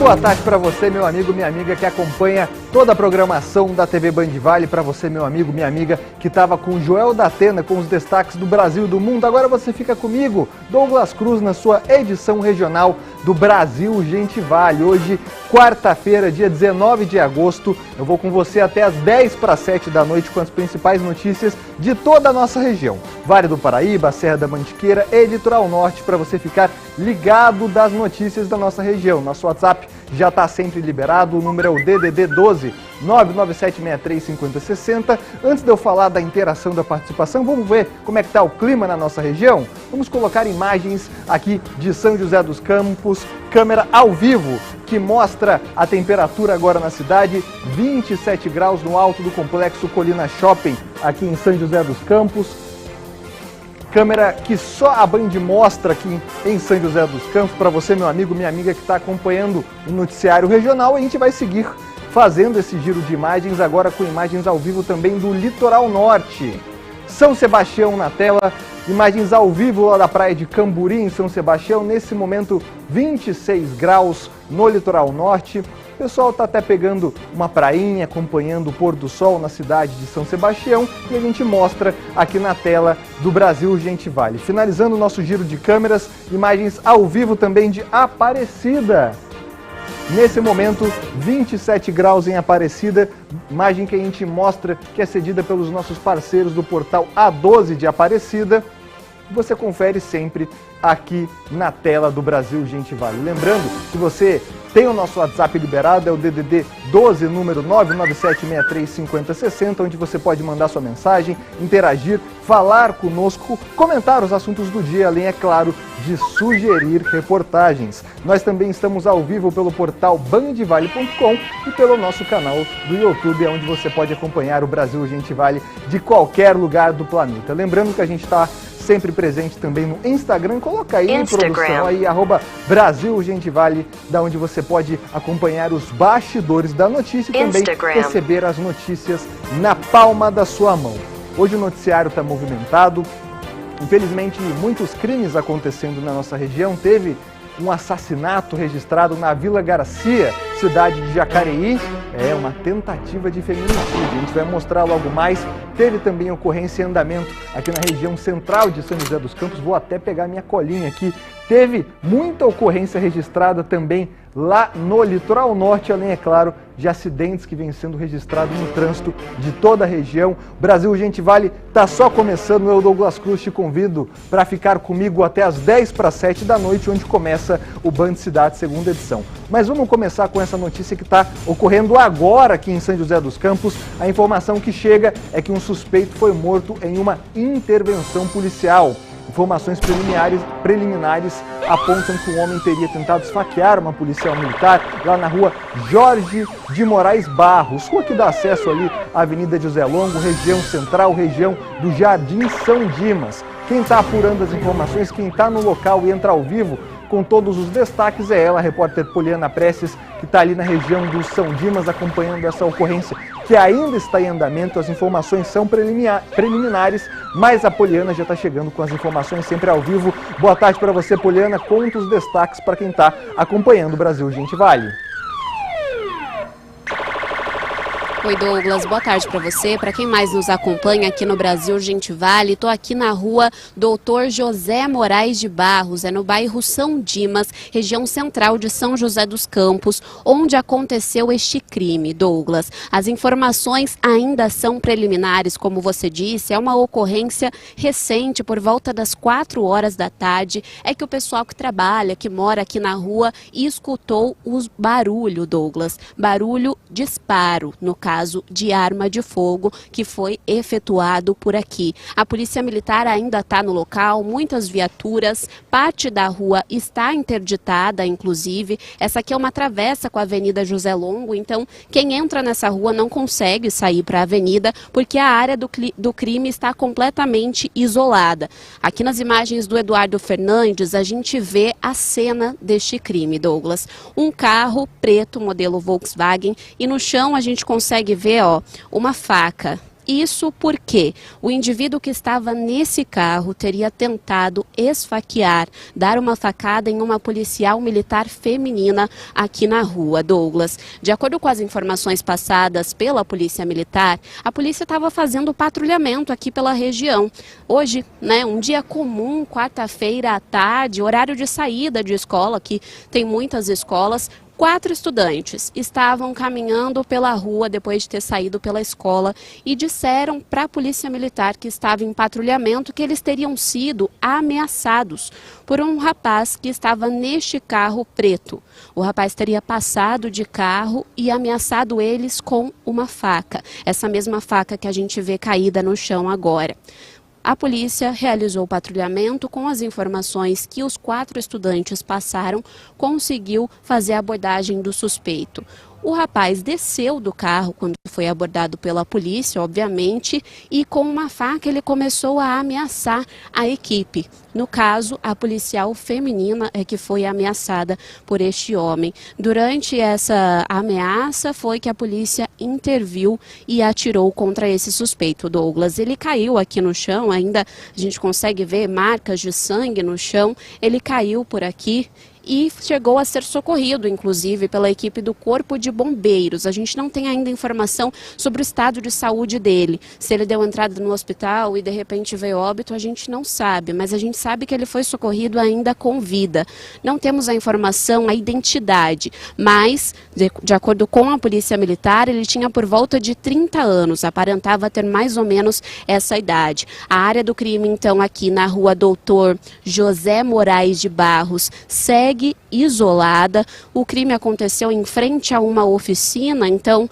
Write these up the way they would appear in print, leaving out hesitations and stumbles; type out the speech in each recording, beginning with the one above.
boa tarde para você, meu amigo, minha amiga, que acompanha toda a programação da TV Band Vale. Para você, meu amigo, minha amiga, que estava com o Joel da Atena, com os destaques do Brasil e do mundo. Agora você fica comigo, Douglas Cruz, na sua edição regional do Brasil Gente Vale. Hoje, quarta-feira, dia 19 de agosto, eu vou com você até as 10 para 7 da noite com as principais notícias de toda a nossa região. Vale do Paraíba, Serra da Mantiqueira e Litoral Norte, para você ficar ligado das notícias da nossa região. Nosso WhatsApp já está sempre liberado, o número é o DDD 12 997635060. Antes de eu falar da interação, da participação, vamos ver como é que está o clima na nossa região? Vamos colocar imagens aqui de São José dos Campos, câmera ao vivo, que mostra a temperatura agora na cidade, 27 graus no alto do Complexo Colina Shopping, aqui em São José dos Campos. Câmera que só a Band mostra aqui em São José dos Campos, para você, meu amigo, minha amiga, que está acompanhando o noticiário regional. A gente vai seguir fazendo esse giro de imagens, agora com imagens ao vivo também do Litoral Norte. São Sebastião na tela, imagens ao vivo lá da praia de Camburi, em São Sebastião. Nesse momento, 26 graus no Litoral Norte. O pessoal está até pegando uma prainha, acompanhando o pôr do sol na cidade de São Sebastião, e a gente mostra aqui na tela do Brasil Gente Vale. Finalizando o nosso giro de câmeras, imagens ao vivo também de Aparecida. Nesse momento, 27 graus em Aparecida, imagem que a gente mostra que é cedida pelos nossos parceiros do portal A12 de Aparecida. Você confere sempre aqui na tela do Brasil Gente Vale. Lembrando que você tem o nosso WhatsApp liberado, é o DDD 12, número 997635060, onde você pode mandar sua mensagem, interagir, falar conosco, comentar os assuntos do dia, além, é claro, de sugerir reportagens. Nós também estamos ao vivo pelo portal bandvale.com e pelo nosso canal do YouTube, onde você pode acompanhar o Brasil Gente Vale de qualquer lugar do planeta. Lembrando que a gente está sempre presente também no Instagram. Coloca aí, produção, aí, @Brasil Gente Vale, da onde você pode acompanhar os bastidores da notícia e também receber as notícias na palma da sua mão. Hoje o noticiário está movimentado, infelizmente muitos crimes acontecendo na nossa região. Teve um assassinato registrado na Vila Garcia, cidade de Jacareí, uma tentativa de feminicídio. A gente vai mostrar logo mais. Teve também ocorrência em andamento aqui na região central de São José dos Campos. Vou até pegar minha colinha aqui. Teve muita ocorrência registrada também lá no Litoral Norte, além, é claro, de acidentes que vêm sendo registrados no trânsito de toda a região. Brasil Gente Vale está só começando. Eu, Douglas Cruz, te convido para ficar comigo até as 10 para 7 da noite, onde começa o Band Cidade, segunda edição. Mas vamos começar com essa notícia que está ocorrendo agora aqui em São José dos Campos. A informação que chega é que um suspeito foi morto em uma intervenção policial. Informações preliminares apontam que o homem teria tentado esfaquear uma policial militar lá na rua Jorge de Moraes Barros, rua que dá acesso ali à Avenida José Longo, região central, região do Jardim São Dimas. Quem está apurando as informações, quem está no local e entra ao vivo com todos os destaques é ela, a repórter Poliana Prestes, que está ali na região do São Dimas acompanhando essa ocorrência que ainda está em andamento. As informações são preliminares, mas a Poliana já está chegando com as informações sempre ao vivo. Boa tarde para você, Poliana. Conta os destaques para quem está acompanhando o Brasil Gente Vale. Oi, Douglas, boa tarde para você. Para quem mais nos acompanha aqui no Brasil Gente Vale, estou aqui na rua Doutor José Moraes de Barros, no bairro São Dimas, região central de São José dos Campos, onde aconteceu este crime, Douglas. As informações ainda são preliminares, como você disse, é uma ocorrência recente, por volta das 4 horas da tarde, é que o pessoal que trabalha, que mora aqui na rua, escutou o barulho, Douglas, barulho disparo, no caso de arma de fogo, que foi efetuado por aqui. A Polícia Militar ainda está no local, muitas viaturas, parte da rua está interditada, inclusive. Essa aqui é uma travessa com a Avenida José Longo, então quem entra nessa rua não consegue sair para a avenida, porque a área do crime está completamente isolada. Aqui nas imagens do Eduardo Fernandes, a gente vê a cena deste crime, Douglas. Um carro preto, modelo Volkswagen, e no chão a gente consegue ver, uma faca Isso porque o indivíduo que estava nesse carro teria tentado esfaquear, dar uma facada em uma policial militar feminina aqui na rua, Douglas. De acordo com as informações passadas pela Polícia Militar, a polícia estava fazendo patrulhamento aqui pela região. Hoje, um dia comum, quarta-feira à tarde, horário de saída de escola, que tem muitas escolas. 4 estudantes estavam caminhando pela rua depois de ter saído pela escola e disseram para a Polícia Militar que estava em patrulhamento que eles teriam sido ameaçados por um rapaz que estava neste carro preto. O rapaz teria passado de carro e ameaçado eles com uma faca, essa mesma faca que a gente vê caída no chão agora. A polícia realizou o patrulhamento com as informações que os 4 estudantes passaram, conseguiu fazer a abordagem do suspeito. O rapaz desceu do carro quando foi abordado pela polícia, obviamente, e com uma faca ele começou a ameaçar a equipe. No caso, a policial feminina é que foi ameaçada por este homem. Durante essa ameaça foi que a polícia interviu e atirou contra esse suspeito, Douglas. Ele caiu aqui no chão, ainda a gente consegue ver marcas de sangue no chão. Ele caiu por aqui e chegou a ser socorrido, inclusive, pela equipe do Corpo de Bombeiros. A gente não tem ainda informação sobre o estado de saúde dele. Se ele deu entrada no hospital e de repente veio óbito, a gente não sabe, mas a gente sabe que ele foi socorrido ainda com vida. Não temos a informação, a identidade, mas, de acordo com a Polícia Militar, ele tinha por volta de 30 anos, aparentava ter mais ou menos essa idade. A área do crime, então, aqui na rua Doutor José Moraes de Barros, segue isolada. O crime aconteceu em frente a uma oficina, então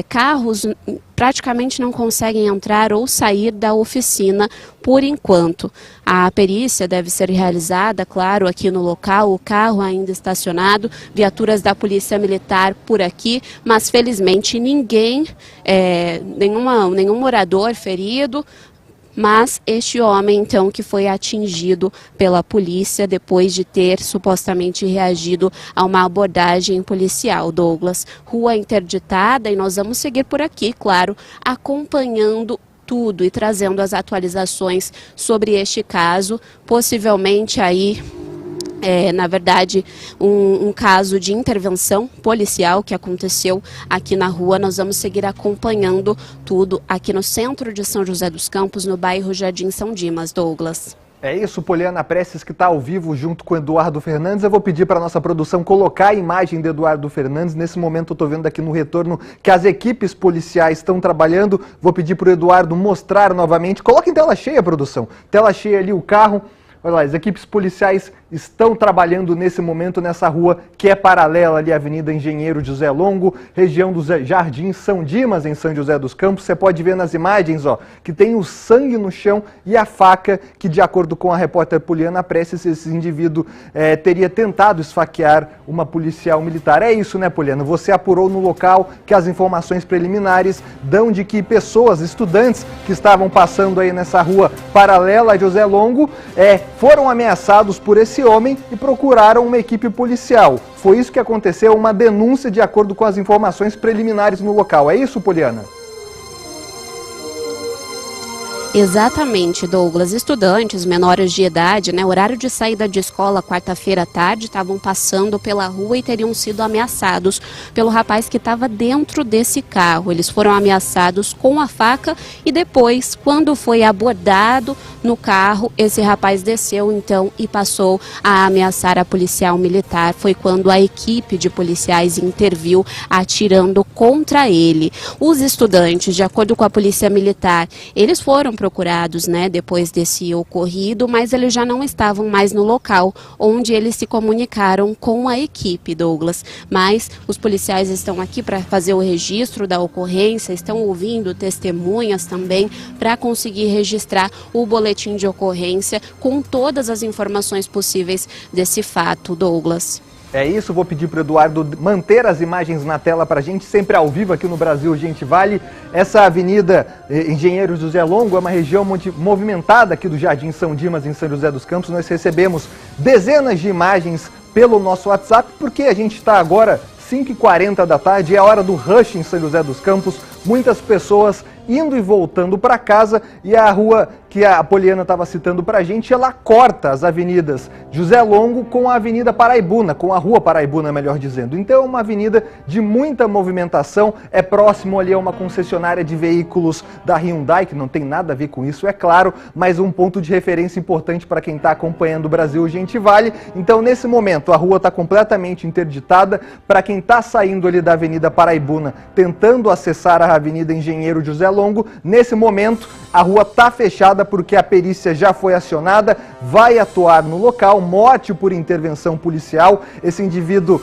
carros praticamente não conseguem entrar ou sair da oficina por enquanto. A perícia deve ser realizada, claro, aqui no local, o carro ainda estacionado, viaturas da Polícia Militar por aqui, mas felizmente ninguém, nenhum morador ferido. Mas este homem, então, que foi atingido pela polícia depois de ter supostamente reagido a uma abordagem policial, Douglas. Rua interditada e nós vamos seguir por aqui, claro, acompanhando tudo e trazendo as atualizações sobre este caso, possivelmente aí na verdade, um caso de intervenção policial que aconteceu aqui na rua. Nós vamos seguir acompanhando tudo aqui no centro de São José dos Campos, no bairro Jardim São Dimas, Douglas. É isso, Poliana Prestes, que está ao vivo junto com o Eduardo Fernandes. Eu vou pedir para a nossa produção colocar a imagem de Eduardo Fernandes. Nesse momento eu estou vendo aqui no retorno que as equipes policiais estão trabalhando. Vou pedir para o Eduardo mostrar novamente. Coloca em tela cheia, produção. Tela cheia ali o carro. Olha lá, as equipes policiais estão trabalhando nesse momento nessa rua que é paralela ali à Avenida Engenheiro José Longo, região do Jardim São Dimas, em São José dos Campos. Você pode ver nas imagens, ó, que tem o sangue no chão e a faca que, de acordo com a repórter Poliana Prestes, esse indivíduo teria tentado esfaquear uma policial militar. É isso, né, Poliana? Você apurou no local que as informações preliminares dão de que pessoas, estudantes que estavam passando aí nessa rua paralela a José Longo, foram ameaçados por esse homem e procuraram uma equipe policial. Foi isso que aconteceu, uma denúncia de acordo com as informações preliminares no local. É isso, Poliana? Exatamente, Douglas. Estudantes menores de idade, horário de saída de escola, quarta-feira à tarde, estavam passando pela rua e teriam sido ameaçados pelo rapaz que estava dentro desse carro. Eles foram ameaçados com a faca e depois, quando foi abordado no carro, esse rapaz desceu então e passou a ameaçar a policial militar. Foi quando a equipe de policiais interviu atirando contra ele. Os estudantes, de acordo com a Polícia Militar, eles foram procurados, depois desse ocorrido, mas eles já não estavam mais no local onde eles se comunicaram com a equipe, Douglas. Mas os policiais estão aqui para fazer o registro da ocorrência, estão ouvindo testemunhas também para conseguir registrar o boletim de ocorrência com todas as informações possíveis desse fato, Douglas. É isso, vou pedir para o Eduardo manter as imagens na tela para a gente, sempre ao vivo aqui no Brasil Gente Vale. Essa avenida Engenheiro José Longo é uma região movimentada aqui do Jardim São Dimas, em São José dos Campos. Nós recebemos dezenas de imagens pelo nosso WhatsApp, porque a gente está agora 5h40 da tarde, é a hora do rush em São José dos Campos. muitas pessoas indo e voltando para casa, e a rua que a Poliana estava citando para a gente, ela corta as avenidas José Longo com a Avenida Paraibuna, com a Rua Paraibuna, melhor dizendo. Então é uma avenida de muita movimentação, é próximo ali a uma concessionária de veículos da Hyundai, que não tem nada a ver com isso, é claro, mas um ponto de referência importante para quem está acompanhando o Brasil Gente Vale. Então nesse momento a rua está completamente interditada. Para quem está saindo ali da Avenida Paraibuna, tentando acessar a Avenida Engenheiro José Longo, nesse momento a rua está fechada porque a perícia já foi acionada, vai atuar no local, morte por intervenção policial. Esse indivíduo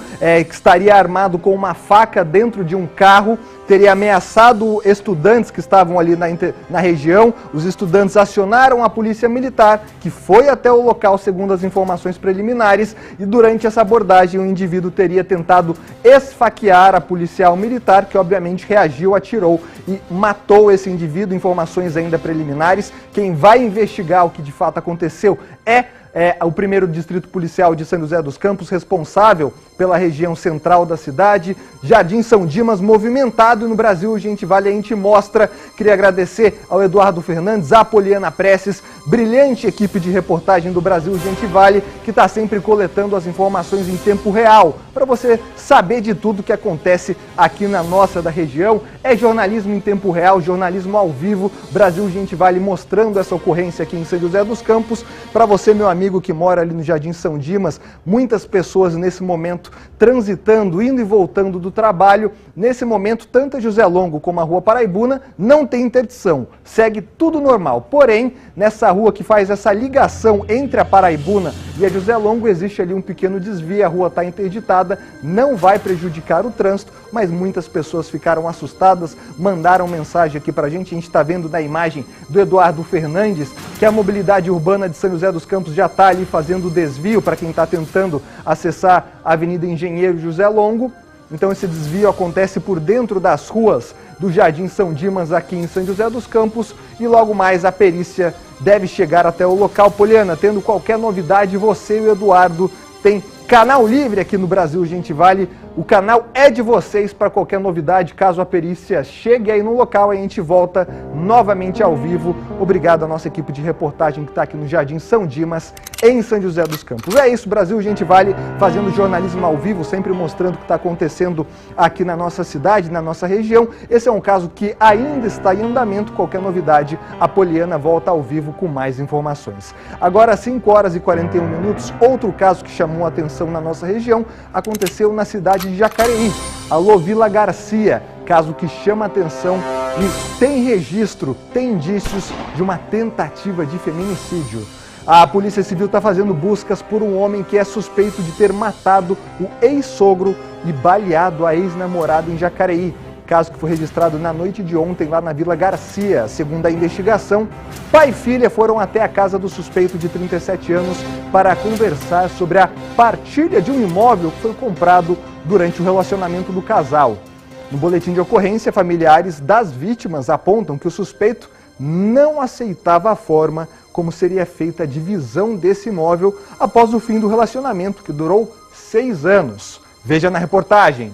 que estaria armado com uma faca dentro de um carro, teria ameaçado estudantes que estavam ali na região. Os estudantes acionaram a polícia militar, que foi até o local, segundo as informações preliminares, e durante essa abordagem o indivíduo teria tentado esfaquear a policial militar, que obviamente reagiu, atirou e matou esse indivíduo. Informações ainda preliminares. Quem vai investigar o que de fato aconteceu é o primeiro distrito policial de São José dos Campos, responsável pela região central da cidade. Jardim São Dimas movimentado, e no Brasil Gente Vale a gente mostra. Queria agradecer ao Eduardo Fernandes, à Poliana Prestes, brilhante equipe de reportagem do Brasil Gente Vale, que está sempre coletando as informações em tempo real, para você saber de tudo que acontece aqui na nossa da região. É jornalismo em tempo real, jornalismo ao vivo. Brasil Gente Vale mostrando essa ocorrência aqui em São José dos Campos. Para você, meu amigo que mora ali no Jardim São Dimas, muitas pessoas nesse momento transitando, indo e voltando do trabalho. Nesse momento, tanto a José Longo como a Rua Paraibuna não tem interdição, segue tudo normal. Porém, nessa rua que faz essa ligação entre a Paraibuna e a José Longo, existe ali um pequeno desvio, a rua está interditada, não vai prejudicar o trânsito, mas muitas pessoas ficaram assustadas, mandaram mensagem aqui pra gente. A gente está vendo na imagem do Eduardo Fernandes que a mobilidade urbana de São José dos Campos já está ali fazendo o desvio para quem está tentando acessar a Avenida Engenheiro José Longo. Então esse desvio acontece por dentro das ruas do Jardim São Dimas aqui em São José dos Campos, e logo mais a perícia deve chegar até o local. Poliana, tendo qualquer novidade, você e o Eduardo tem canal livre aqui no Brasil Gente Vale. O canal é de vocês para qualquer novidade. Caso a perícia chegue aí no local, a gente volta novamente ao vivo. Obrigado à nossa equipe de reportagem que está aqui no Jardim São Dimas, em São José dos Campos. É isso, Brasil Gente Vale, fazendo jornalismo ao vivo, sempre mostrando o que está acontecendo aqui na nossa cidade, na nossa região. Esse é um caso que ainda está em andamento. Qualquer novidade, a Poliana volta ao vivo com mais informações. Agora, 5h41, outro caso que chamou a atenção na nossa região aconteceu na cidade de Jacareí. Alô, Vila Garcia, caso que chama a atenção e tem registro, tem indícios de uma tentativa de feminicídio. A Polícia Civil está fazendo buscas por um homem que é suspeito de ter matado o ex-sogro e baleado a ex-namorada em Jacareí. Caso que foi registrado na noite de ontem lá na Vila Garcia. Segundo a investigação, pai e filha foram até a casa do suspeito de 37 anos para conversar sobre a partilha de um imóvel que foi comprado durante o relacionamento do casal. No boletim de ocorrência, familiares das vítimas apontam que o suspeito não aceitava a forma como seria feita a divisão desse imóvel após o fim do relacionamento, que durou 6 anos. Veja na reportagem.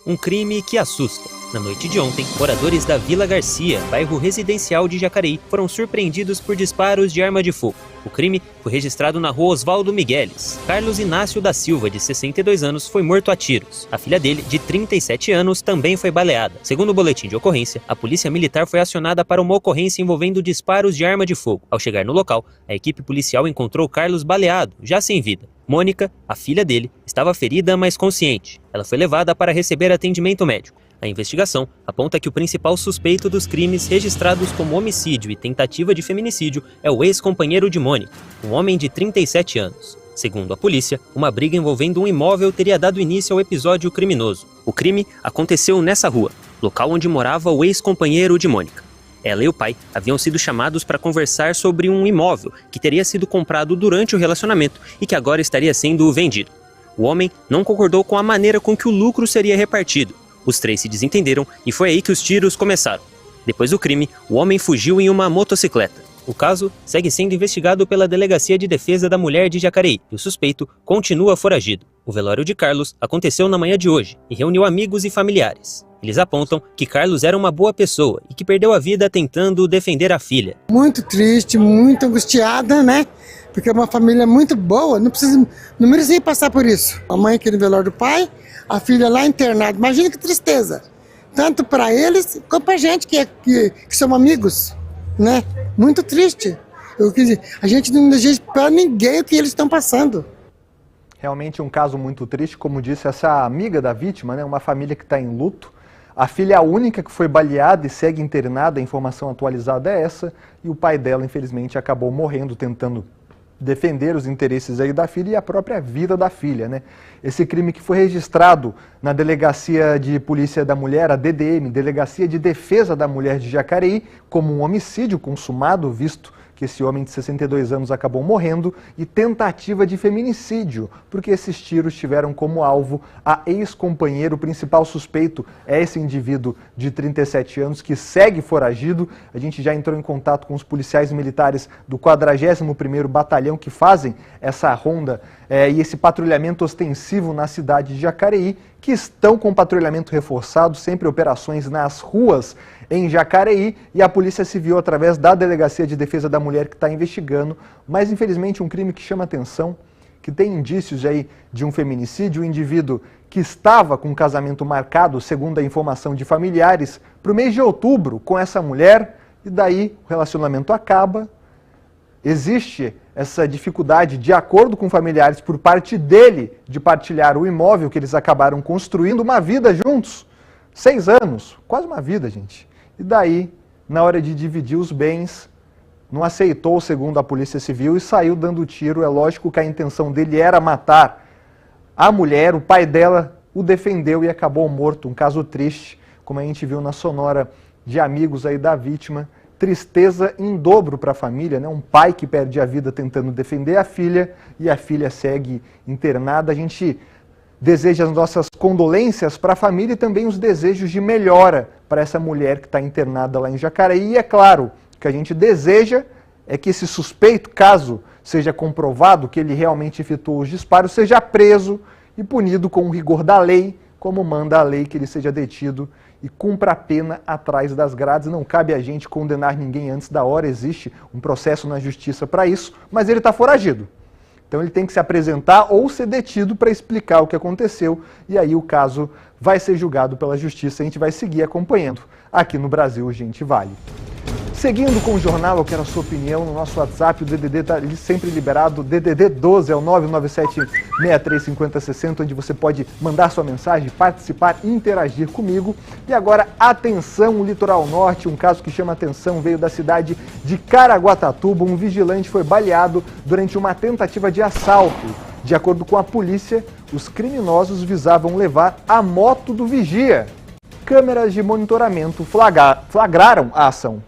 Um crime que assusta. Na noite de ontem, moradores da Vila Garcia, bairro residencial de Jacareí, foram surpreendidos por disparos de arma de fogo. O crime foi registrado na rua Oswaldo Migueles. Carlos Inácio da Silva, de 62 anos, foi morto a tiros. A filha dele, de 37 anos, também foi baleada. Segundo o boletim de ocorrência, a polícia militar foi acionada para uma ocorrência envolvendo disparos de arma de fogo. Ao chegar no local, a equipe policial encontrou Carlos baleado, já sem vida. Mônica, a filha dele, estava ferida, mas consciente. Ela foi levada para receber atendimento médico. A investigação aponta que o principal suspeito dos crimes registrados como homicídio e tentativa de feminicídio é o ex-companheiro de Mônica, um homem de 37 anos. Segundo a polícia, uma briga envolvendo um imóvel teria dado início ao episódio criminoso. O crime aconteceu nessa rua, local onde morava o ex-companheiro de Mônica. Ela e o pai haviam sido chamados para conversar sobre um imóvel que teria sido comprado durante o relacionamento e que agora estaria sendo vendido. O homem não concordou com a maneira com que o lucro seria repartido. Os três se desentenderam e foi aí que os tiros começaram. Depois do crime, o homem fugiu em uma motocicleta. O caso segue sendo investigado pela Delegacia de Defesa da Mulher de Jacareí e o suspeito continua foragido. O velório de Carlos aconteceu na manhã de hoje e reuniu amigos e familiares. Eles apontam que Carlos era uma boa pessoa e que perdeu a vida tentando defender a filha. Muito triste, muito angustiada, né? Porque é uma família muito boa, não merecia passar por isso. A mãe aqui no velório do pai, a filha lá internada. Imagina que tristeza. Tanto para eles, como para a gente que somos amigos, né? Muito triste. A gente não deseja para ninguém o que eles estão passando. Realmente um caso muito triste, como disse essa amiga da vítima, né? Uma família que está em luto. A filha é a única que foi baleada e segue internada, a informação atualizada é essa. E o pai dela, infelizmente, acabou morrendo tentando defender os interesses aí da filha e a própria vida da filha, né? Esse crime que foi registrado na Delegacia de Polícia da Mulher, a DDM, Delegacia de Defesa da Mulher de Jacareí, como um homicídio consumado, visto que esse homem de 62 anos acabou morrendo, e tentativa de feminicídio, porque esses tiros tiveram como alvo a ex-companheira. O principal suspeito é esse indivíduo de 37 anos que segue foragido. A gente já entrou em contato com os policiais militares do 41º Batalhão que fazem essa ronda e esse patrulhamento ostensivo na cidade de Jacareí, que estão com patrulhamento reforçado, sempre operações nas ruas em Jacareí, e a Polícia Civil, através da Delegacia de Defesa da Mulher, que está investigando, mas infelizmente um crime que chama atenção, que tem indícios aí de um feminicídio. O indivíduo que estava com um casamento marcado, segundo a informação de familiares, para o mês de outubro com essa mulher, e daí o relacionamento acaba. Existe essa dificuldade, de acordo com familiares, por parte dele, de partilhar o imóvel que eles acabaram construindo, uma vida juntos. 6 anos, quase uma vida, gente. E daí, na hora de dividir os bens, não aceitou, segundo a Polícia Civil, e saiu dando tiro. É lógico que a intenção dele era matar a mulher. O pai dela o defendeu e acabou morto. Um caso triste, como a gente viu na sonora de amigos aí da vítima. Tristeza em dobro para a família, né? Um pai que perde a vida tentando defender a filha e a filha segue internada. A gente deseja as nossas condolências para a família e também os desejos de melhora para essa mulher que está internada lá em Jacareí. E é claro, o que a gente deseja é que esse suspeito, caso seja comprovado que ele realmente efetuou os disparos, seja preso e punido com o rigor da lei, como manda a lei, que ele seja detido e cumpra a pena atrás das grades. Não cabe a gente condenar ninguém antes da hora, existe um processo na justiça para isso, mas ele está foragido. Então ele tem que se apresentar ou ser detido para explicar o que aconteceu, e aí o caso vai ser julgado pela justiça. A gente vai seguir acompanhando aqui no Brasil Urgente Vale. Seguindo com o jornal, eu quero a sua opinião no nosso WhatsApp. O DDD está sempre liberado. O DDD 12 é o 997-635060, onde você pode mandar sua mensagem, participar, interagir comigo. E agora, atenção, o Litoral Norte, um caso que chama atenção, veio da cidade de Caraguatatuba. Um vigilante foi baleado durante uma tentativa de assalto. De acordo com a polícia, os criminosos visavam levar a moto do vigia. Câmeras de monitoramento flagraram a ação.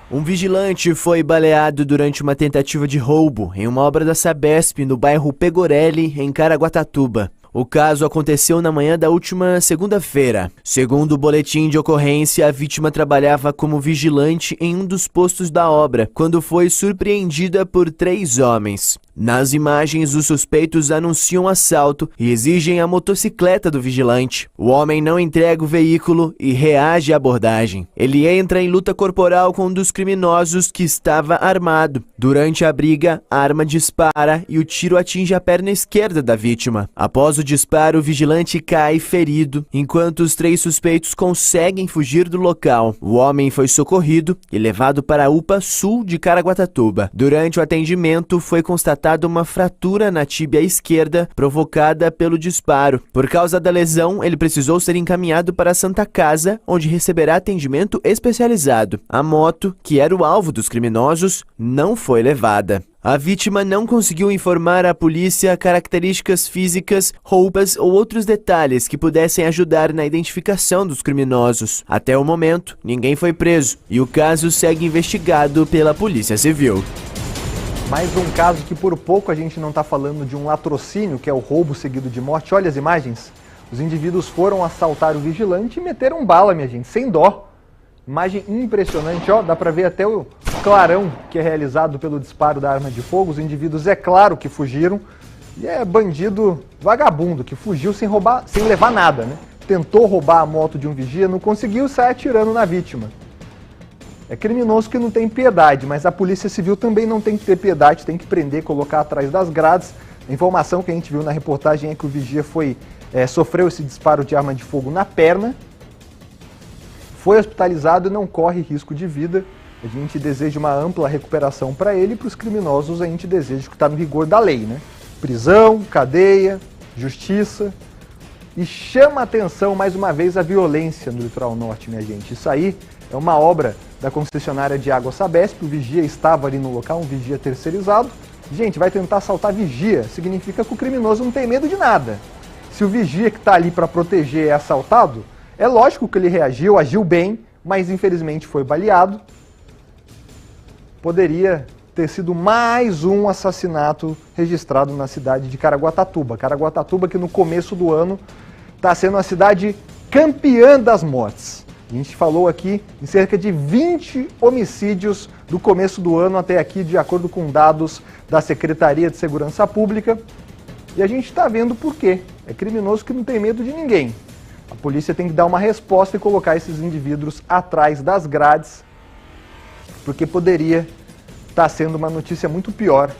Um vigilante foi baleado durante uma tentativa de roubo em uma obra da Sabesp no bairro Pegorelli, em Caraguatatuba. O caso aconteceu na manhã da última segunda-feira. Segundo o boletim de ocorrência, a vítima trabalhava como vigilante em um dos postos da obra, quando foi surpreendida por 3 homens. Nas imagens, os suspeitos anunciam assalto e exigem a motocicleta do vigilante. O homem não entrega o veículo e reage à abordagem. Ele entra em luta corporal com um dos criminosos, que estava armado. Durante a briga, a arma dispara e o tiro atinge a perna esquerda da vítima. Após o disparo, o vigilante cai ferido, enquanto os 3 suspeitos conseguem fugir do local. O homem foi socorrido e levado para a UPA Sul de Caraguatatuba. Durante o atendimento, foi constatado uma fratura na tíbia esquerda provocada pelo disparo. Por causa da lesão, ele precisou ser encaminhado para a Santa Casa, onde receberá atendimento especializado. A moto, que era o alvo dos criminosos, não foi levada. A vítima não conseguiu informar à polícia características físicas, roupas ou outros detalhes que pudessem ajudar na identificação dos criminosos. Até o momento, ninguém foi preso e o caso segue investigado pela Polícia Civil. Mais um caso que por pouco a gente não está falando de um latrocínio, que é o roubo seguido de morte. Olha as imagens. Os indivíduos foram assaltar o vigilante e meteram bala, minha gente, sem dó. Imagem impressionante, ó, dá para ver até o clarão que é realizado pelo disparo da arma de fogo. Os indivíduos, é claro que fugiram, e é bandido vagabundo, que fugiu sem roubar, sem levar nada, né? tentou roubar a moto de um vigia, não conseguiu e sai atirando na vítima. É criminoso que não tem piedade, mas a Polícia Civil também não tem que ter piedade, tem que prender, colocar atrás das grades. A informação que a gente viu na reportagem é que o vigia sofreu esse disparo de arma de fogo na perna, foi hospitalizado e não corre risco de vida. A gente deseja uma ampla recuperação para ele, e para os criminosos a gente deseja que está no rigor da lei, né? Prisão, cadeia, justiça. E chama a atenção mais uma vez a violência no litoral norte, minha gente. Isso aí é uma obra da concessionária de água Sabesp, o vigia estava ali no local, um vigia terceirizado. Gente, vai tentar assaltar vigia, significa que o criminoso não tem medo de nada. Se o vigia que está ali para proteger é assaltado, é lógico que ele reagiu, agiu bem, mas infelizmente foi baleado. Poderia ter sido mais um assassinato registrado na cidade de Caraguatatuba. Caraguatatuba que no começo do ano está sendo a cidade campeã das mortes. A gente falou aqui em cerca de 20 homicídios do começo do ano até aqui, de acordo com dados da Secretaria de Segurança Pública. E a gente está vendo por quê. É criminoso que não tem medo de ninguém. A polícia tem que dar uma resposta e colocar esses indivíduos atrás das grades, porque poderia estar sendo uma notícia muito pior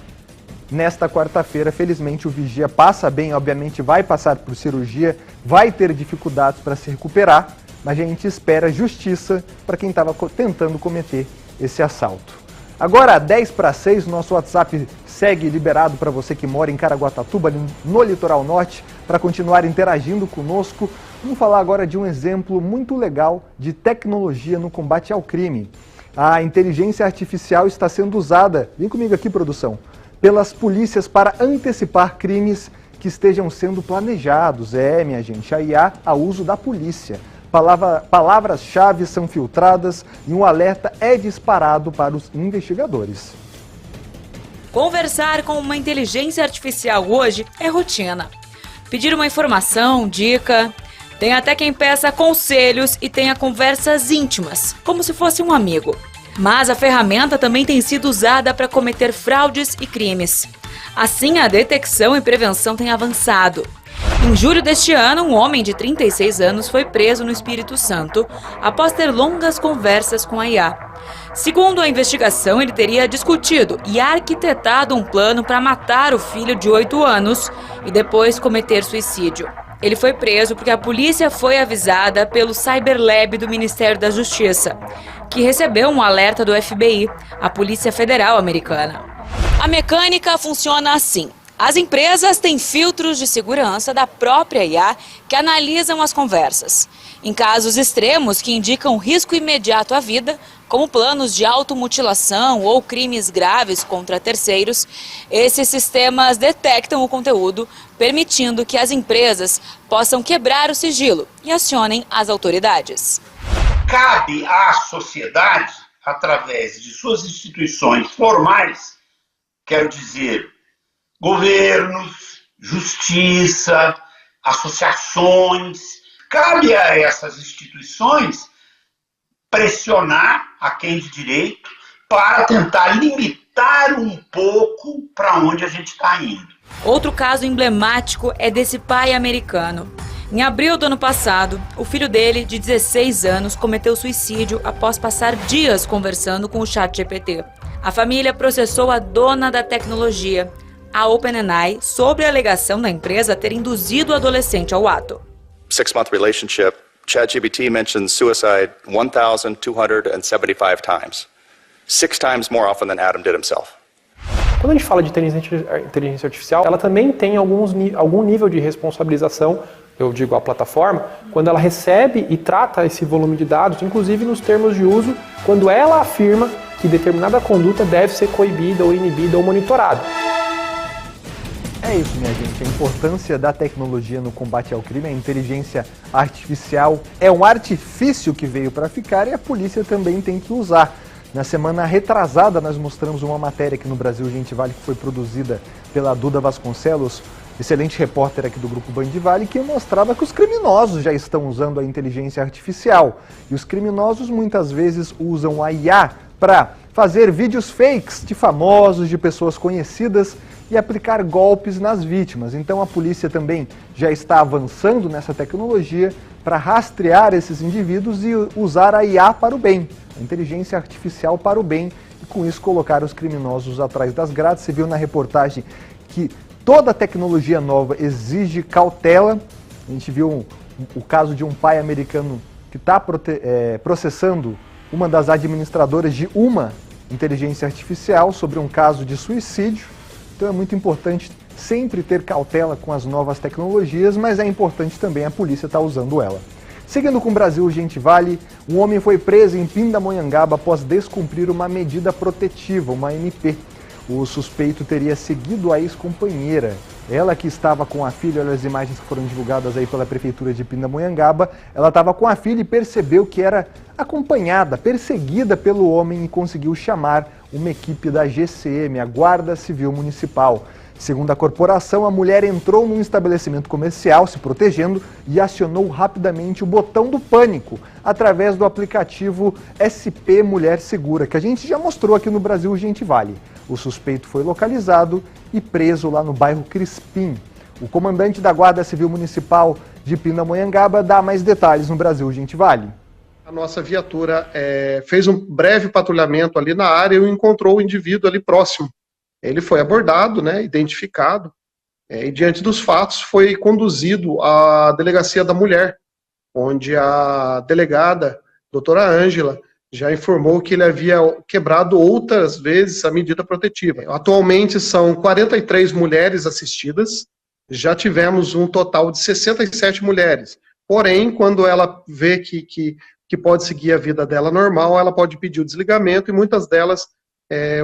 nesta quarta-feira. Felizmente o vigia passa bem, obviamente vai passar por cirurgia, vai ter dificuldades para se recuperar, mas a gente espera justiça para quem estava tentando cometer esse assalto. Agora, 10:06, nosso WhatsApp segue liberado para você que mora em Caraguatatuba, no litoral norte, para continuar interagindo conosco. Vamos falar agora de um exemplo muito legal de tecnologia no combate ao crime. A inteligência artificial está sendo usada, vem comigo aqui, produção, pelas polícias para antecipar crimes que estejam sendo planejados. Minha gente, a IA a uso da polícia. Palavras-chave são filtradas e um alerta é disparado para os investigadores. Conversar com uma inteligência artificial hoje é rotina. Pedir uma informação, dica, tem até quem peça conselhos e tenha conversas íntimas, como se fosse um amigo. Mas a ferramenta também tem sido usada para cometer fraudes e crimes. Assim, a detecção e prevenção têm avançado. Em julho deste ano, um homem de 36 anos foi preso no Espírito Santo após ter longas conversas com a IA. Segundo a investigação, ele teria discutido e arquitetado um plano para matar o filho de 8 anos e depois cometer suicídio. Ele foi preso porque a polícia foi avisada pelo Cyberlab do Ministério da Justiça, que recebeu um alerta do FBI, a Polícia Federal Americana. A mecânica funciona assim. As empresas têm filtros de segurança da própria IA que analisam as conversas. Em casos extremos que indicam risco imediato à vida, como planos de automutilação ou crimes graves contra terceiros, esses sistemas detectam o conteúdo, permitindo que as empresas possam quebrar o sigilo e acionem as autoridades. Cabe à sociedade, através de suas instituições formais, quero dizer, governos, justiça, associações, cabe a essas instituições pressionar a quem de direito para tentar limitar um pouco para onde a gente está indo. Outro caso emblemático é desse pai americano. Em abril do ano passado, o filho dele, de 16 anos, cometeu suicídio após passar dias conversando com o ChatGPT. A família processou a dona da tecnologia, a OpenAI, sobre a alegação da empresa ter induzido o adolescente ao ato. 6-month relationship, ChatGPT mentions suicide 1,275 times. 6 times more often than Adam did himself. Quando a gente fala de inteligência artificial, ela também tem algum nível de responsabilização, eu digo a plataforma, quando ela recebe e trata esse volume de dados, inclusive nos termos de uso, quando ela afirma que determinada conduta deve ser coibida ou inibida ou monitorada. É isso, minha gente. A importância da tecnologia no combate ao crime, a inteligência artificial é um artifício que veio para ficar e a polícia também tem que usar. Na semana retrasada, nós mostramos uma matéria aqui no Brasil Gente Vale que foi produzida pela Duda Vasconcelos, excelente repórter aqui do Grupo Band Vale, que mostrava que os criminosos já estão usando a inteligência artificial. E os criminosos muitas vezes usam a IA para fazer vídeos fakes de famosos, de pessoas conhecidas, e aplicar golpes nas vítimas. Então a polícia também já está avançando nessa tecnologia para rastrear esses indivíduos e usar a IA para o bem, a inteligência artificial para o bem, e com isso colocar os criminosos atrás das grades. Você viu na reportagem que toda tecnologia nova exige cautela. A gente viu o caso de um pai americano que está processando uma das administradoras de uma inteligência artificial sobre um caso de suicídio. Então é muito importante sempre ter cautela com as novas tecnologias, mas é importante também a polícia estar usando ela. Seguindo com o Brasil Gente Vale, um homem foi preso em Pindamonhangaba após descumprir uma medida protetiva, uma MP. O suspeito teria seguido a ex-companheira. Ela que estava com a filha, olha as imagens que foram divulgadas aí pela prefeitura de Pindamonhangaba, ela estava com a filha e percebeu que era acompanhada, perseguida pelo homem e conseguiu chamar uma equipe da GCM, a Guarda Civil Municipal. Segundo a corporação, a mulher entrou num estabelecimento comercial se protegendo e acionou rapidamente o botão do pânico através do aplicativo SP Mulher Segura, que a gente já mostrou aqui no Brasil Gente Vale. O suspeito foi localizado e preso lá no bairro Crispim. O comandante da Guarda Civil Municipal de Pindamonhangaba dá mais detalhes no Brasil Gente Vale. A nossa viatura fez um breve patrulhamento ali na área e encontrou o indivíduo ali próximo. Ele foi abordado, identificado, e diante dos fatos foi conduzido à Delegacia da Mulher, onde a delegada, doutora Ângela, já informou que ele havia quebrado outras vezes a medida protetiva. Atualmente são 43 mulheres assistidas, já tivemos um total de 67 mulheres. Porém, quando ela vê que pode seguir a vida dela normal, ela pode pedir o desligamento, e muitas delas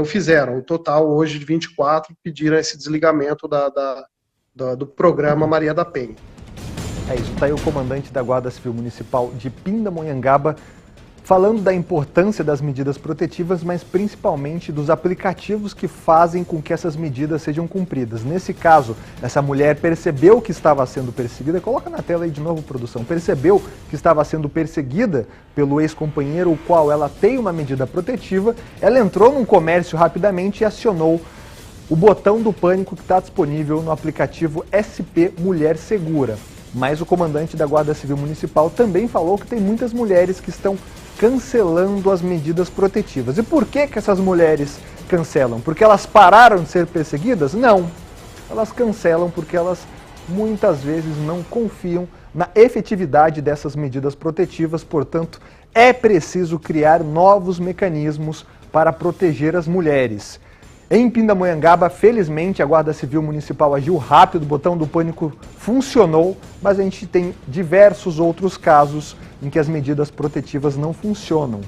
o fizeram. O total hoje de 24 pediram esse desligamento do programa Maria da Penha. É isso, está aí o comandante da Guarda Civil Municipal de Pindamonhangaba falando da importância das medidas protetivas, mas principalmente dos aplicativos que fazem com que essas medidas sejam cumpridas. Nesse caso, essa mulher percebeu que estava sendo perseguida, coloca na tela aí de novo, produção, percebeu que estava sendo perseguida pelo ex-companheiro, o qual ela tem uma medida protetiva, ela entrou num comércio rapidamente e acionou o botão do pânico que está disponível no aplicativo SP Mulher Segura. Mas o comandante da Guarda Civil Municipal também falou que tem muitas mulheres que estão cancelando as medidas protetivas. E por que essas mulheres cancelam? Porque elas pararam de ser perseguidas? Não. Elas cancelam porque elas muitas vezes não confiam na efetividade dessas medidas protetivas. Portanto, é preciso criar novos mecanismos para proteger as mulheres. Em Pindamonhangaba, felizmente, a Guarda Civil Municipal agiu rápido, o botão do pânico funcionou, mas a gente tem diversos outros casos em que as medidas protetivas não funcionam.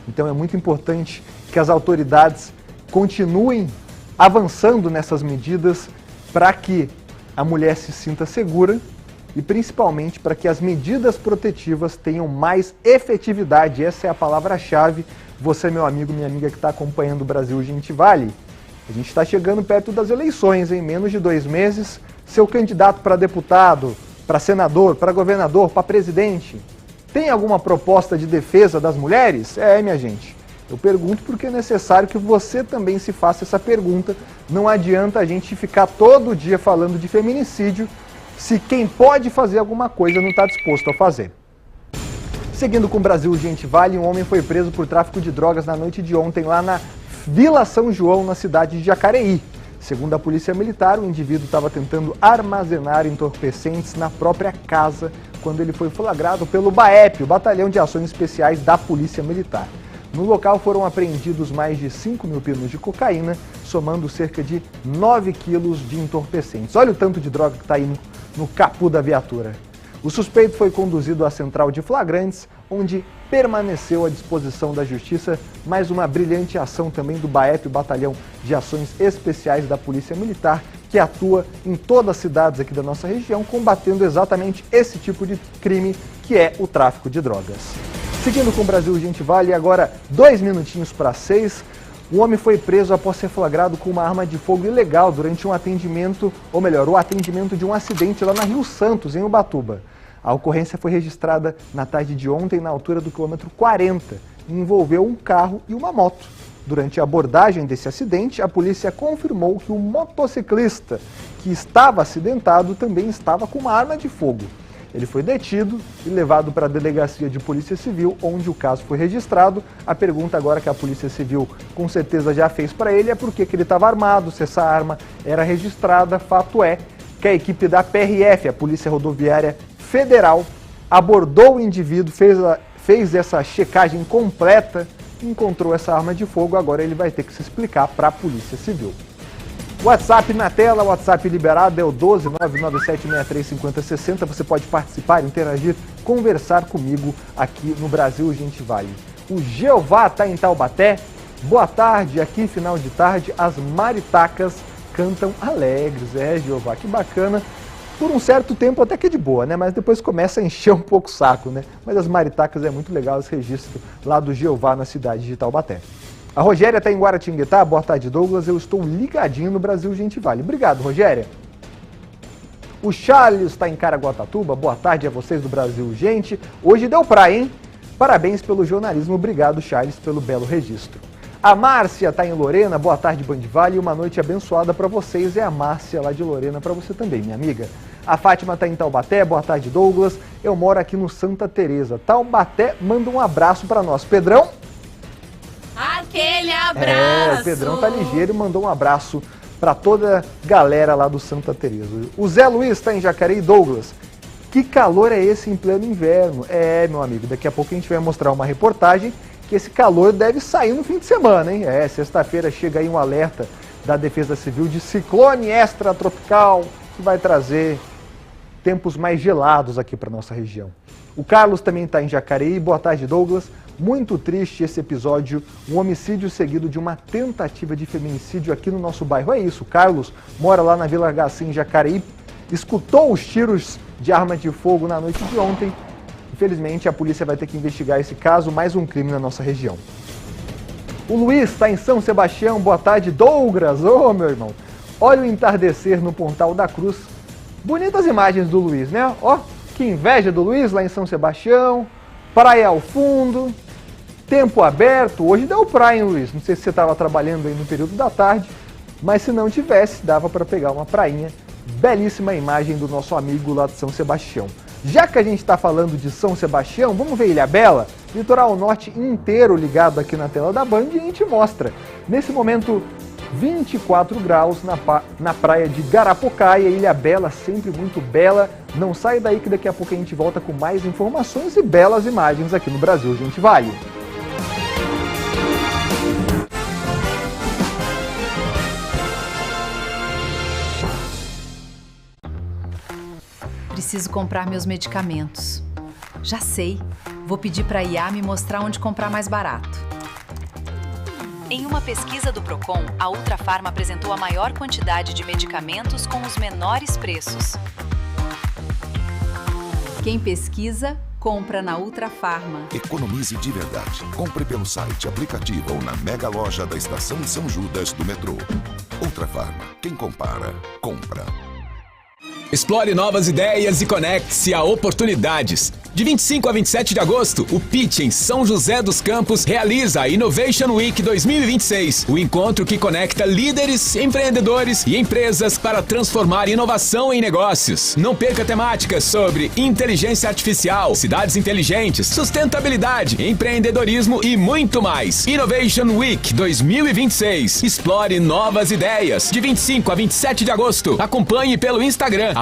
Então é muito importante que as autoridades continuem avançando nessas medidas para que a mulher se sinta segura e principalmente para que as medidas protetivas tenham mais efetividade. Essa é a palavra-chave. Você, meu amigo, minha amiga que está acompanhando o Brasil Gente Vale, a gente está chegando perto das eleições, em menos de 2 meses, seu candidato para deputado, para senador, para governador, para presidente, tem alguma proposta de defesa das mulheres? Minha gente, eu pergunto porque é necessário que você também se faça essa pergunta. Não adianta a gente ficar todo dia falando de feminicídio se quem pode fazer alguma coisa não está disposto a fazer. Seguindo com o Brasil Gente Vale, um homem foi preso por tráfico de drogas na noite de ontem lá na Vila São João, na cidade de Jacareí. Segundo a polícia militar, o indivíduo estava tentando armazenar entorpecentes na própria casa quando ele foi flagrado pelo BAEP, o Batalhão de Ações Especiais da Polícia Militar. No local foram apreendidos mais de 5 mil pinos de cocaína, somando cerca de 9 quilos de entorpecentes. Olha o tanto de droga que está aí no capô da viatura. O suspeito foi conduzido à central de flagrantes, onde permaneceu à disposição da Justiça. Mais uma brilhante ação também do BAEP, o Batalhão de Ações Especiais da Polícia Militar, que atua em todas as cidades aqui da nossa região, combatendo exatamente esse tipo de crime, que é o tráfico de drogas. Seguindo com o Brasil Gente Vale, agora 2 minutinhos para 6, um homem foi preso após ser flagrado com uma arma de fogo ilegal durante um atendimento, ou melhor, o atendimento de um acidente lá na Rio Santos, em Ubatuba. A ocorrência foi registrada na tarde de ontem, na altura do quilômetro 40, e envolveu um carro e uma moto. Durante a abordagem desse acidente, a polícia confirmou que o motociclista que estava acidentado também estava com uma arma de fogo. Ele foi detido e levado para a delegacia de polícia civil, onde o caso foi registrado. A pergunta agora que a polícia civil com certeza já fez para ele é por que ele estava armado, se essa arma era registrada. Fato é que a equipe da PRF, a Polícia Rodoviária Federal, abordou o indivíduo, fez essa checagem completa, encontrou essa arma de fogo. Agora ele vai ter que se explicar para a Polícia Civil. WhatsApp na tela, WhatsApp liberado é o 12997635060. Você pode participar, interagir, conversar comigo aqui no Brasil Gente Vale. O Jeová está em Taubaté. Boa tarde, aqui final de tarde as maritacas cantam alegres. Jeová, que bacana. Por um certo tempo até que é de boa, né? Mas depois começa a encher um pouco o saco, né? Mas as maritacas é muito legal esse registro lá do Jeová na cidade de Taubaté. A Rogéria está em Guaratinguetá. Boa tarde, Douglas. Eu estou ligadinho no Brasil Gente Vale. Obrigado, Rogéria. O Charles está em Caraguatatuba. Boa tarde a vocês do Brasil Gente. Hoje deu praia, hein? Parabéns pelo jornalismo. Obrigado, Charles, pelo belo registro. A Márcia está em Lorena. Boa tarde, Band Vale. Uma noite abençoada para vocês. É a Márcia lá de Lorena para você também, minha amiga. A Fátima está em Taubaté. Boa tarde, Douglas. Eu moro aqui no Santa Teresa. Taubaté manda um abraço para nós. Pedrão? Aquele abraço! O Pedrão tá ligeiro e mandou um abraço para toda a galera lá do Santa Teresa. O Zé Luiz está em Jacareí. Douglas, que calor é esse em pleno inverno? Meu amigo, daqui a pouco a gente vai mostrar uma reportagem que esse calor deve sair no fim de semana, hein? Sexta-feira chega aí um alerta da Defesa Civil de ciclone extratropical que vai trazer tempos mais gelados aqui para nossa região. O Carlos também está em Jacareí. Boa tarde, Douglas. Muito triste esse episódio, um homicídio seguido de uma tentativa de feminicídio aqui no nosso bairro. É isso, o Carlos mora lá na Vila Garcia, em Jacareí, escutou os tiros de arma de fogo na noite de ontem. Infelizmente, a polícia vai ter que investigar esse caso, mais um crime na nossa região. O Luiz está em São Sebastião. Boa tarde, Douglas. Meu irmão, olha o entardecer no Pontal da Cruz. Bonitas imagens do Luiz, né? Que inveja do Luiz lá em São Sebastião. Praia ao fundo. Tempo aberto, hoje deu praia, hein, Luiz? Não sei se você estava trabalhando aí no período da tarde, mas se não tivesse, dava para pegar uma prainha. Belíssima imagem do nosso amigo lá de São Sebastião. Já que a gente está falando de São Sebastião, vamos ver Ilhabela? Litoral Norte inteiro ligado aqui na tela da Band e a gente mostra. Nesse momento, 24 graus na praia de Garapocaia, Ilhabela sempre muito bela. Não sai daí que daqui a pouco a gente volta com mais informações e belas imagens aqui no Brasil Gente Vale. Preciso comprar meus medicamentos. Já sei, vou pedir para a IA me mostrar onde comprar mais barato. Em uma pesquisa do Procon, a Ultrafarma apresentou a maior quantidade de medicamentos com os menores preços. Quem pesquisa, compra na Ultrafarma. Economize de verdade. Compre pelo site, aplicativo ou na mega loja da Estação São Judas do metrô. Ultrafarma. Quem compara, compra. Explore novas ideias e conecte-se a oportunidades. De 25 a 27 de agosto, o Pitch em São José dos Campos realiza a Innovation Week 2026, o encontro que conecta líderes, empreendedores e empresas para transformar inovação em negócios. Não perca temáticas sobre inteligência artificial, cidades inteligentes, sustentabilidade, empreendedorismo e muito mais. Innovation Week 2026. Explore novas ideias. De 25 a 27 de agosto, acompanhe pelo Instagram,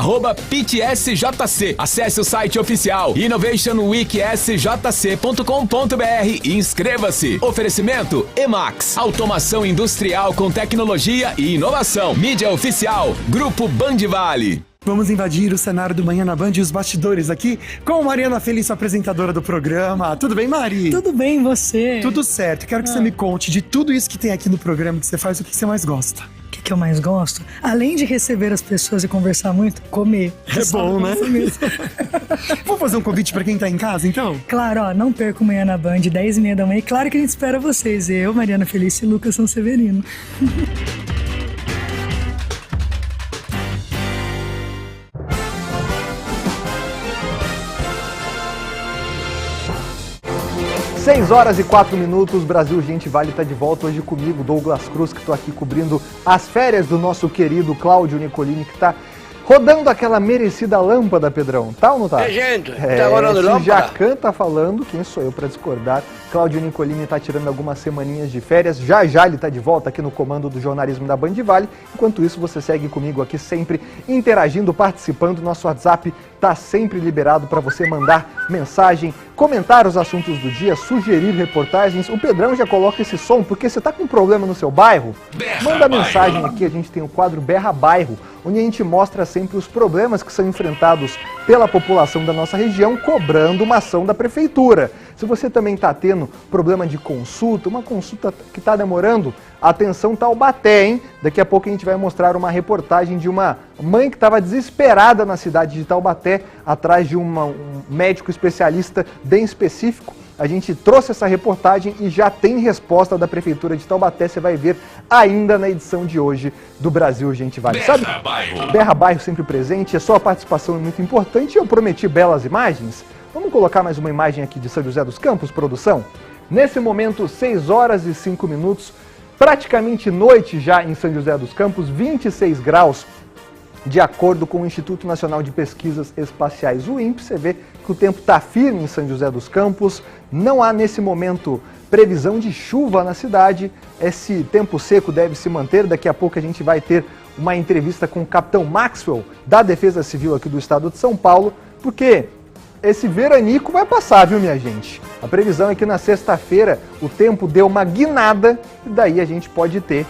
@PitchSJC. Acesse o site oficial innovationweeksjc.com.br e inscreva-se. Oferecimento Emax, automação industrial com tecnologia e inovação. Mídia oficial, Grupo Band Vale. Vamos invadir o cenário do Manhã na Band e os bastidores aqui com Mariana Felício, apresentadora do programa. Tudo bem, Mari? Tudo bem, você? Tudo certo. Quero que você me conte de tudo isso que tem aqui no programa que você faz, o que você mais gosta. O que eu mais gosto? Além de receber as pessoas e conversar muito, comer. É bom, né? Vou fazer um convite pra quem tá em casa, então? Claro, não perca o Manhã na Band, 10h30 da manhã. Claro que a gente espera vocês. Eu, Mariana Felício e Lucas Sanseverino. 6 horas e 4 minutos, Brasil Gente Vale está de volta hoje comigo, Douglas Cruz, que estou aqui cobrindo as férias do nosso querido Cláudio Nicolini, que está rodando aquela merecida lâmpada, Pedrão. Tá ou não tá? Gente, tá rodando lâmpada. Jacan tá falando, quem sou eu para discordar? Cláudio Nicolini está tirando algumas semaninhas de férias, já ele está de volta aqui no comando do jornalismo da Band Vale. Enquanto isso, você segue comigo aqui sempre interagindo, participando. Nosso WhatsApp está sempre liberado para você mandar mensagem, comentar os assuntos do dia, sugerir reportagens. O Pedrão já coloca esse som, porque você está com um problema no seu bairro? Manda mensagem aqui, a gente tem o quadro Berra Bairro, onde a gente mostra sempre os problemas que são enfrentados pela população da nossa região, cobrando uma ação da prefeitura. Se você também está tendo problema de consulta, uma consulta que está demorando, atenção Taubaté, hein? Daqui a pouco a gente vai mostrar uma reportagem de uma mãe que estava desesperada na cidade de Taubaté, atrás de um médico especialista bem específico. A gente trouxe essa reportagem e já tem resposta da Prefeitura de Taubaté, você vai ver ainda na edição de hoje do Brasil Gente Vale. Sabe? Berra Bairro sempre presente, a sua participação é muito importante e eu prometi belas imagens. Vamos colocar mais uma imagem aqui de São José dos Campos, produção? Nesse momento, 6 horas e 5 minutos, praticamente noite já em São José dos Campos, 26 graus, de acordo com o Instituto Nacional de Pesquisas Espaciais, o INPE. Você vê que o tempo está firme em São José dos Campos, não há nesse momento previsão de chuva na cidade, esse tempo seco deve se manter. Daqui a pouco a gente vai ter uma entrevista com o capitão Maxwell, da Defesa Civil aqui do estado de São Paulo, porque esse veranico vai passar, viu, minha gente? A previsão é que na sexta-feira o tempo deu uma guinada e daí a gente pode ter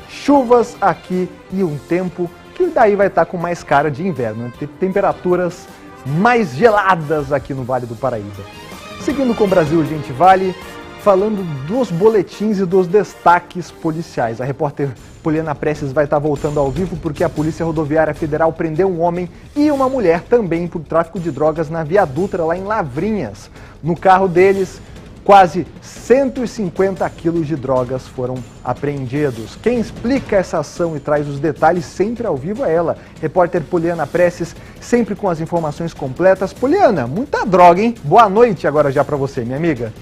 chuvas aqui e um tempo que daí vai estar com mais cara de inverno, né? Temperaturas mais geladas aqui no Vale do Paraíba. Seguindo com o Brasil Gente Vale, falando dos boletins e dos destaques policiais. A repórter Poliana Prestes vai estar voltando ao vivo porque a Polícia Rodoviária Federal prendeu um homem e uma mulher também por tráfico de drogas na Via Dutra, lá em Lavrinhas. No carro deles, quase 150 quilos de drogas foram apreendidos. Quem explica essa ação e traz os detalhes sempre ao vivo é ela, repórter Poliana Prestes, sempre com as informações completas. Poliana, muita droga, hein? Boa noite agora já para você, minha amiga.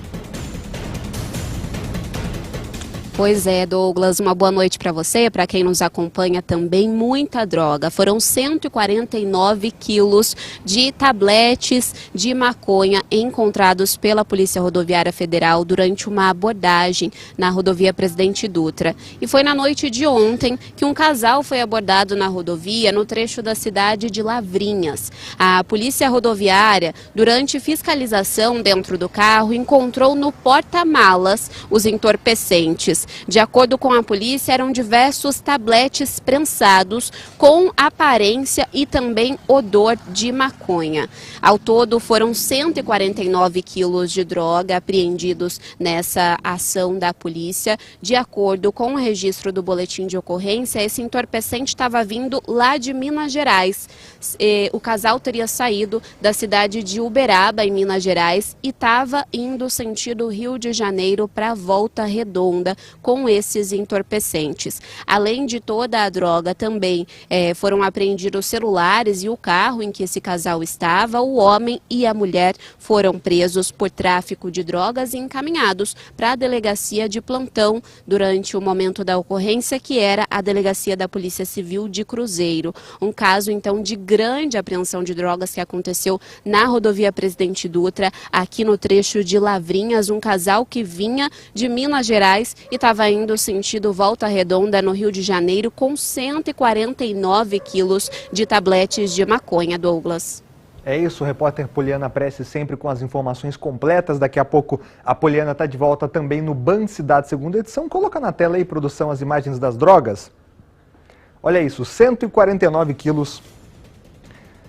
Pois é, Douglas, uma boa noite para você, para quem nos acompanha também, muita droga. Foram 149 quilos de tabletes de maconha encontrados pela Polícia Rodoviária Federal durante uma abordagem na rodovia Presidente Dutra. E foi na noite de ontem que um casal foi abordado na rodovia no trecho da cidade de Lavrinhas. A Polícia Rodoviária, durante fiscalização dentro do carro, encontrou no porta-malas os entorpecentes. De acordo com a polícia, eram diversos tabletes prensados com aparência e também odor de maconha. Ao todo, foram 149 quilos de droga apreendidos nessa ação da polícia. De acordo com o registro do boletim de ocorrência, esse entorpecente estava vindo lá de Minas Gerais. O casal teria saído da cidade de Uberaba, em Minas Gerais, e estava indo sentido Rio de Janeiro para Volta Redonda com esses entorpecentes. Além de toda a droga, também foram apreendidos celulares e o carro em que esse casal estava. O homem e a mulher foram presos por tráfico de drogas e encaminhados para a delegacia de plantão durante o momento da ocorrência, que era a delegacia da Polícia Civil de Cruzeiro. Um caso, então, de grande apreensão de drogas que aconteceu na rodovia Presidente Dutra, aqui no trecho de Lavrinhas. Um casal que vinha de Minas Gerais e estava indo sentido Volta Redonda, no Rio de Janeiro, com 149 quilos de tabletes de maconha, Douglas. É isso, repórter Poliana Prestes sempre com as informações completas. Daqui a pouco a Poliana está de volta também no Band Cidade, segunda edição. Coloca na tela aí, produção, as imagens das drogas. Olha isso, 149 quilos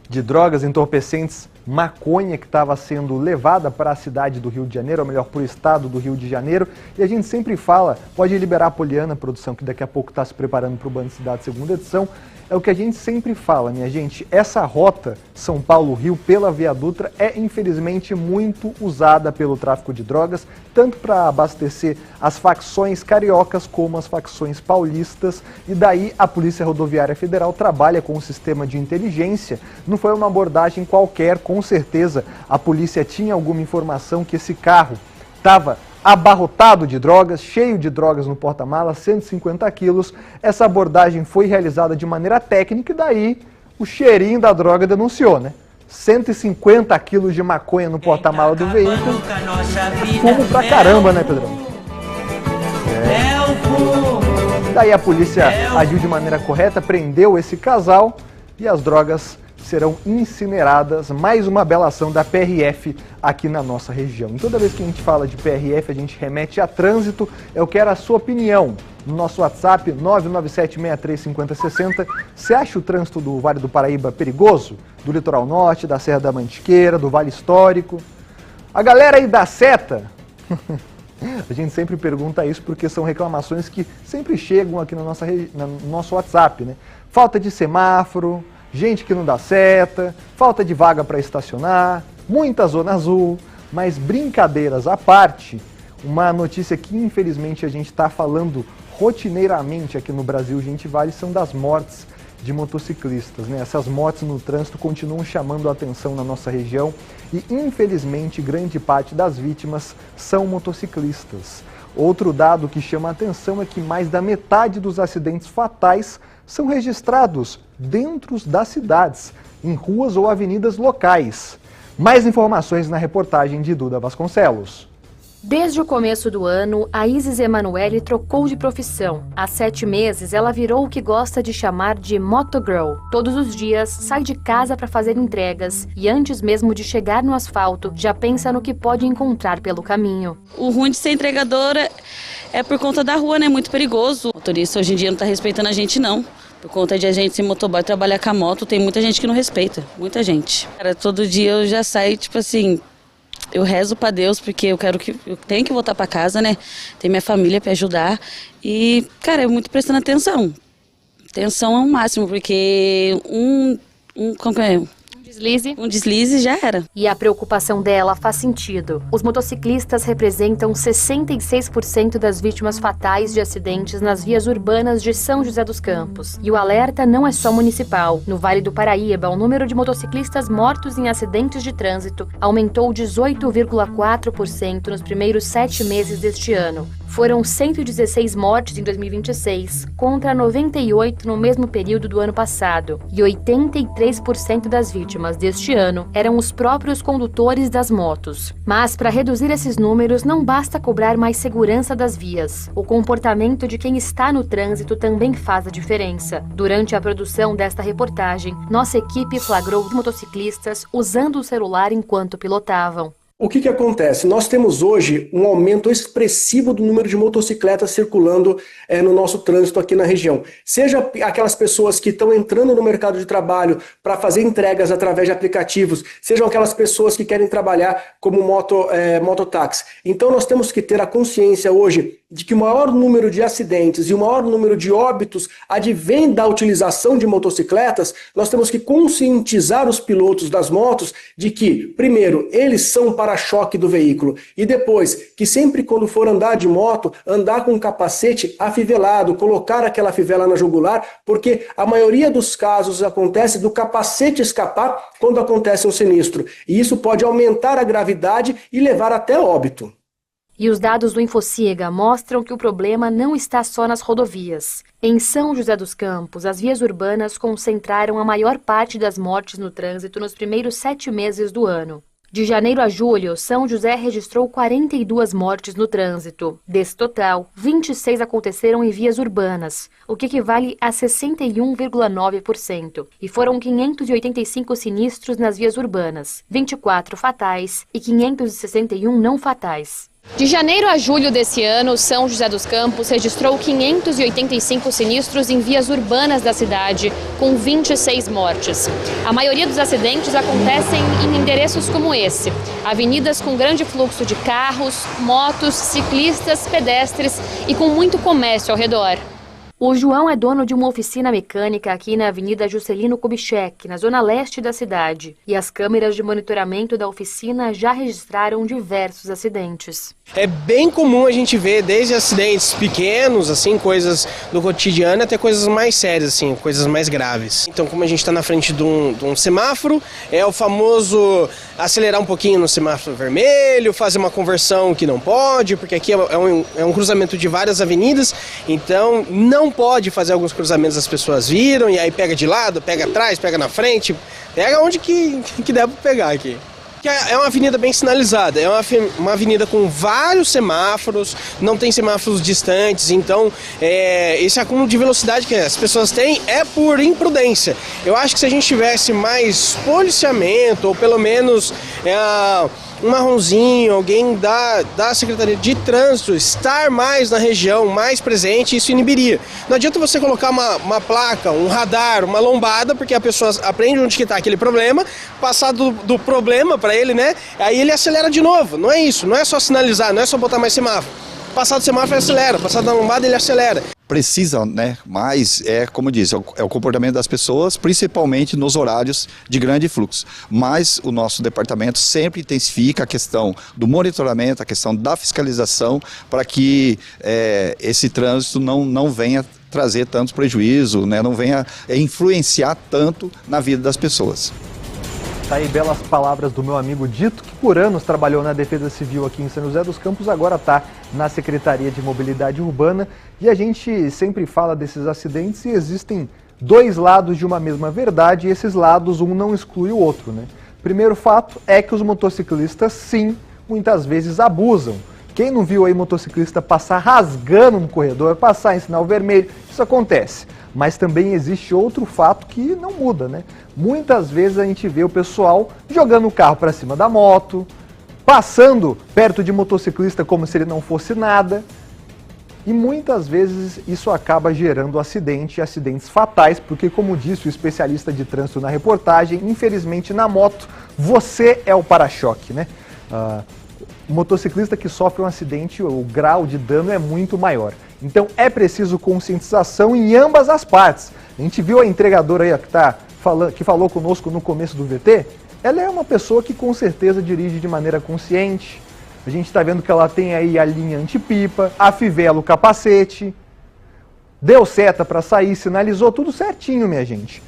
de drogas entorpecentes, maconha que estava sendo levada para a cidade do Rio de Janeiro, ou melhor, para o estado do Rio de Janeiro. E a gente sempre fala, pode liberar a Poliana, produção, que daqui a pouco está se preparando para o Band Cidade, segunda edição. É o que a gente sempre fala, minha gente, essa rota São Paulo-Rio pela Via Dutra é infelizmente muito usada pelo tráfico de drogas, tanto para abastecer as facções cariocas como as facções paulistas, e daí a Polícia Rodoviária Federal trabalha com um sistema de inteligência. Não foi uma abordagem qualquer, com certeza a polícia tinha alguma informação que esse carro estava abarrotado de drogas, cheio de drogas no porta-malas, 150 quilos. Essa abordagem foi realizada de maneira técnica e daí o cheirinho da droga denunciou, né? 150 quilos de maconha no porta-malas do veículo. Fumo pra caramba, né, Pedrão? Daí a polícia agiu de maneira correta, prendeu esse casal e as drogas serão incineradas. Mais uma bela ação da PRF aqui na nossa região. E toda vez que a gente fala de PRF, a gente remete a trânsito. Eu quero a sua opinião no nosso WhatsApp 997635060. Você acha o trânsito do Vale do Paraíba perigoso? Do Litoral Norte, da Serra da Mantiqueira, do Vale Histórico? A galera aí da seta... A gente sempre pergunta isso porque são reclamações que sempre chegam aqui no nosso WhatsApp, né? Falta de semáforo, gente que não dá seta, falta de vaga para estacionar, muita zona azul, mas brincadeiras à parte, uma notícia que infelizmente a gente está falando rotineiramente aqui no Brasil, Gente Vale, são das mortes de motociclistas, né? Essas mortes no trânsito continuam chamando a atenção na nossa região e, infelizmente, grande parte das vítimas são motociclistas. Outro dado que chama a atenção é que mais da metade dos acidentes fatais são registrados dentro das cidades, em ruas ou avenidas locais. Mais informações na reportagem de Duda Vasconcelos. Desde o começo do ano, a Isis Emanuele trocou de profissão. Há 7 meses, ela virou o que gosta de chamar de motogirl. Todos os dias, sai de casa para fazer entregas e antes mesmo de chegar no asfalto, já pensa no que pode encontrar pelo caminho. O ruim de ser entregadora é por conta da rua, né? Muito perigoso. O motorista hoje em dia não tá respeitando a gente, não. Por conta de a gente ser motoboy trabalhar com a moto, tem muita gente que não respeita. Muita gente. Cara, todo dia eu já saio, tipo assim... Eu rezo pra Deus porque eu tenho que voltar pra casa, né? Tem minha família pra ajudar e, cara, eu muito prestando atenção. Atenção ao máximo, porque um deslize já era. E a preocupação dela faz sentido. Os motociclistas representam 66% das vítimas fatais de acidentes nas vias urbanas de São José dos Campos. E o alerta não é só municipal. No Vale do Paraíba, o número de motociclistas mortos em acidentes de trânsito aumentou 18,4% nos primeiros 7 meses deste ano. Foram 116 mortes em 2026, contra 98 no mesmo período do ano passado. E 83% das vítimas deste ano eram os próprios condutores das motos. Mas, para reduzir esses números, não basta cobrar mais segurança das vias. O comportamento de quem está no trânsito também faz a diferença. Durante a produção desta reportagem, nossa equipe flagrou motociclistas usando o celular enquanto pilotavam. O que acontece? Nós temos hoje um aumento expressivo do número de motocicletas circulando no nosso trânsito aqui na região. Seja aquelas pessoas que estão entrando no mercado de trabalho para fazer entregas através de aplicativos, sejam aquelas pessoas que querem trabalhar como mototáxi. Então nós temos que ter a consciência hoje de que o maior número de acidentes e o maior número de óbitos advém da utilização de motocicletas. Nós temos que conscientizar os pilotos das motos de que, primeiro, eles são para-choque do veículo e depois, que sempre quando for andar de moto, andar com um capacete afivelado, colocar aquela fivela na jugular, porque a maioria dos casos acontece do capacete escapar quando acontece um sinistro. E isso pode aumentar a gravidade e levar até óbito. E os dados do Infociega mostram que o problema não está só nas rodovias. Em São José dos Campos, as vias urbanas concentraram a maior parte das mortes no trânsito nos primeiros 7 meses do ano. De janeiro a julho, São José registrou 42 mortes no trânsito. Desse total, 26 aconteceram em vias urbanas, o que equivale a 61,9%. E foram 585 sinistros nas vias urbanas, 24 fatais e 561 não fatais. De janeiro a julho desse ano, São José dos Campos registrou 585 sinistros em vias urbanas da cidade, com 26 mortes. A maioria dos acidentes acontecem em endereços como esse, avenidas com grande fluxo de carros, motos, ciclistas, pedestres e com muito comércio ao redor. O João é dono de uma oficina mecânica aqui na Avenida Juscelino Kubitschek, na zona leste da cidade. E as câmeras de monitoramento da oficina já registraram diversos acidentes. É bem comum a gente ver desde acidentes pequenos, assim, coisas do cotidiano, até coisas mais sérias, assim, coisas mais graves. Então, como a gente está na frente de um semáforo, é o famoso acelerar um pouquinho no semáforo vermelho, fazer uma conversão que não pode, porque aqui é um cruzamento de várias avenidas, então não pode fazer alguns cruzamentos, as pessoas viram, e aí pega de lado, pega atrás, pega na frente, pega onde que der para pegar aqui. É uma avenida bem sinalizada, é uma avenida com vários semáforos, não tem semáforos distantes, então esse acúmulo de velocidade que as pessoas têm é por imprudência. Eu acho que se a gente tivesse mais policiamento, ou pelo menos um marronzinho, alguém da Secretaria de Trânsito estar mais na região, mais presente, isso inibiria. Não adianta você colocar uma placa, um radar, uma lombada, porque a pessoa aprende onde que está aquele problema, passar do problema para ele, né? Aí ele acelera de novo. Não é isso, não é só sinalizar, não é só botar mais semáforo. Passar do semáforo ele acelera, passar da lombada ele acelera. Precisa, né? Mas como eu disse, é o comportamento das pessoas, principalmente nos horários de grande fluxo. Mas o nosso departamento sempre intensifica a questão do monitoramento, a questão da fiscalização, para que esse trânsito não venha trazer tanto prejuízo, né? Não venha influenciar tanto na vida das pessoas. Tá aí belas palavras do meu amigo Dito, que por anos trabalhou na Defesa Civil aqui em São José dos Campos, agora está na Secretaria de Mobilidade Urbana. E a gente sempre fala desses acidentes e existem dois lados de uma mesma verdade, e esses lados um não exclui o outro, né? Primeiro fato é que os motociclistas, sim, muitas vezes abusam. Quem não viu aí motociclista passar rasgando no corredor, passar em sinal vermelho, isso acontece. Mas também existe outro fato que não muda, né? Muitas vezes a gente vê o pessoal jogando o carro para cima da moto, passando perto de motociclista como se ele não fosse nada. E muitas vezes isso acaba gerando acidentes fatais, porque, como disse o especialista de trânsito na reportagem, infelizmente na moto você é o para-choque, né? O motociclista que sofre um acidente, o grau de dano é muito maior. Então é preciso conscientização em ambas as partes. A gente viu a entregadora aí que falou conosco no começo do VT, ela é uma pessoa que com certeza dirige de maneira consciente. A gente está vendo que ela tem aí a linha antipipa, a fivela, o capacete, deu seta para sair, sinalizou tudo certinho, minha gente.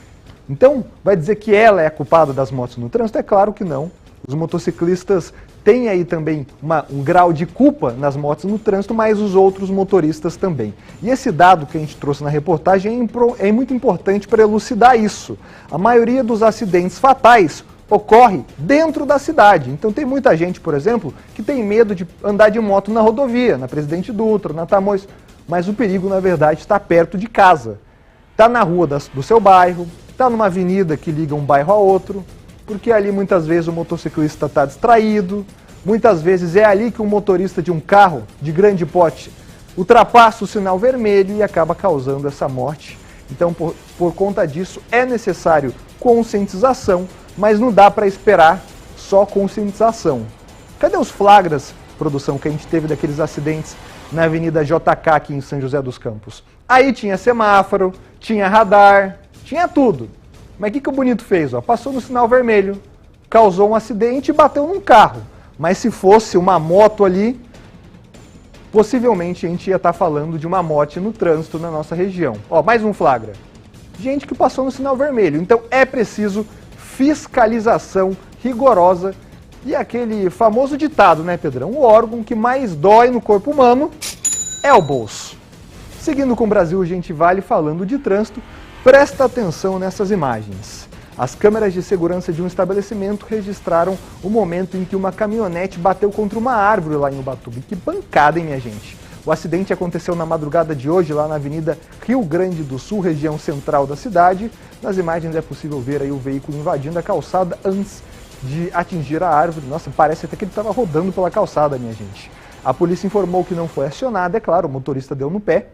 Então, vai dizer que ela é a culpada das mortes no trânsito? É claro que não. Os motociclistas têm aí também um grau de culpa nas mortes no trânsito, mas os outros motoristas também. E esse dado que a gente trouxe na reportagem é muito importante para elucidar isso. A maioria dos acidentes fatais ocorre dentro da cidade. Então tem muita gente, por exemplo, que tem medo de andar de moto na rodovia, na Presidente Dutra, na Tamoios, mas o perigo, na verdade, está perto de casa. Está na rua do seu bairro, está numa avenida que liga um bairro a outro, porque ali muitas vezes o motociclista está distraído, muitas vezes é ali que um motorista de um carro de grande porte ultrapassa o sinal vermelho e acaba causando essa morte. Então, por conta disso, é necessário conscientização, mas não dá para esperar só conscientização. Cadê os flagras, produção, que a gente teve daqueles acidentes na Avenida JK aqui em São José dos Campos? Aí tinha semáforo, tinha radar, tinha tudo. Mas o que o bonito fez? Passou no sinal vermelho, causou um acidente e bateu num carro. Mas se fosse uma moto ali, possivelmente a gente ia estar falando de uma morte no trânsito na nossa região. Mais um flagra. Gente que passou no sinal vermelho. Então é preciso fiscalização rigorosa e aquele famoso ditado, né, Pedrão? O órgão que mais dói no corpo humano é o bolso. Seguindo com o Brasil Gente Vale falando de trânsito, presta atenção nessas imagens. As câmeras de segurança de um estabelecimento registraram o momento em que uma caminhonete bateu contra uma árvore lá em Ubatuba. Que pancada, hein, minha gente? O acidente aconteceu na madrugada de hoje, lá na Avenida Rio Grande do Sul, região central da cidade. Nas imagens é possível ver aí o veículo invadindo a calçada antes de atingir a árvore. Nossa, parece até que ele estava rodando pela calçada, minha gente. A polícia informou que não foi acionada, é claro, o motorista deu no pé.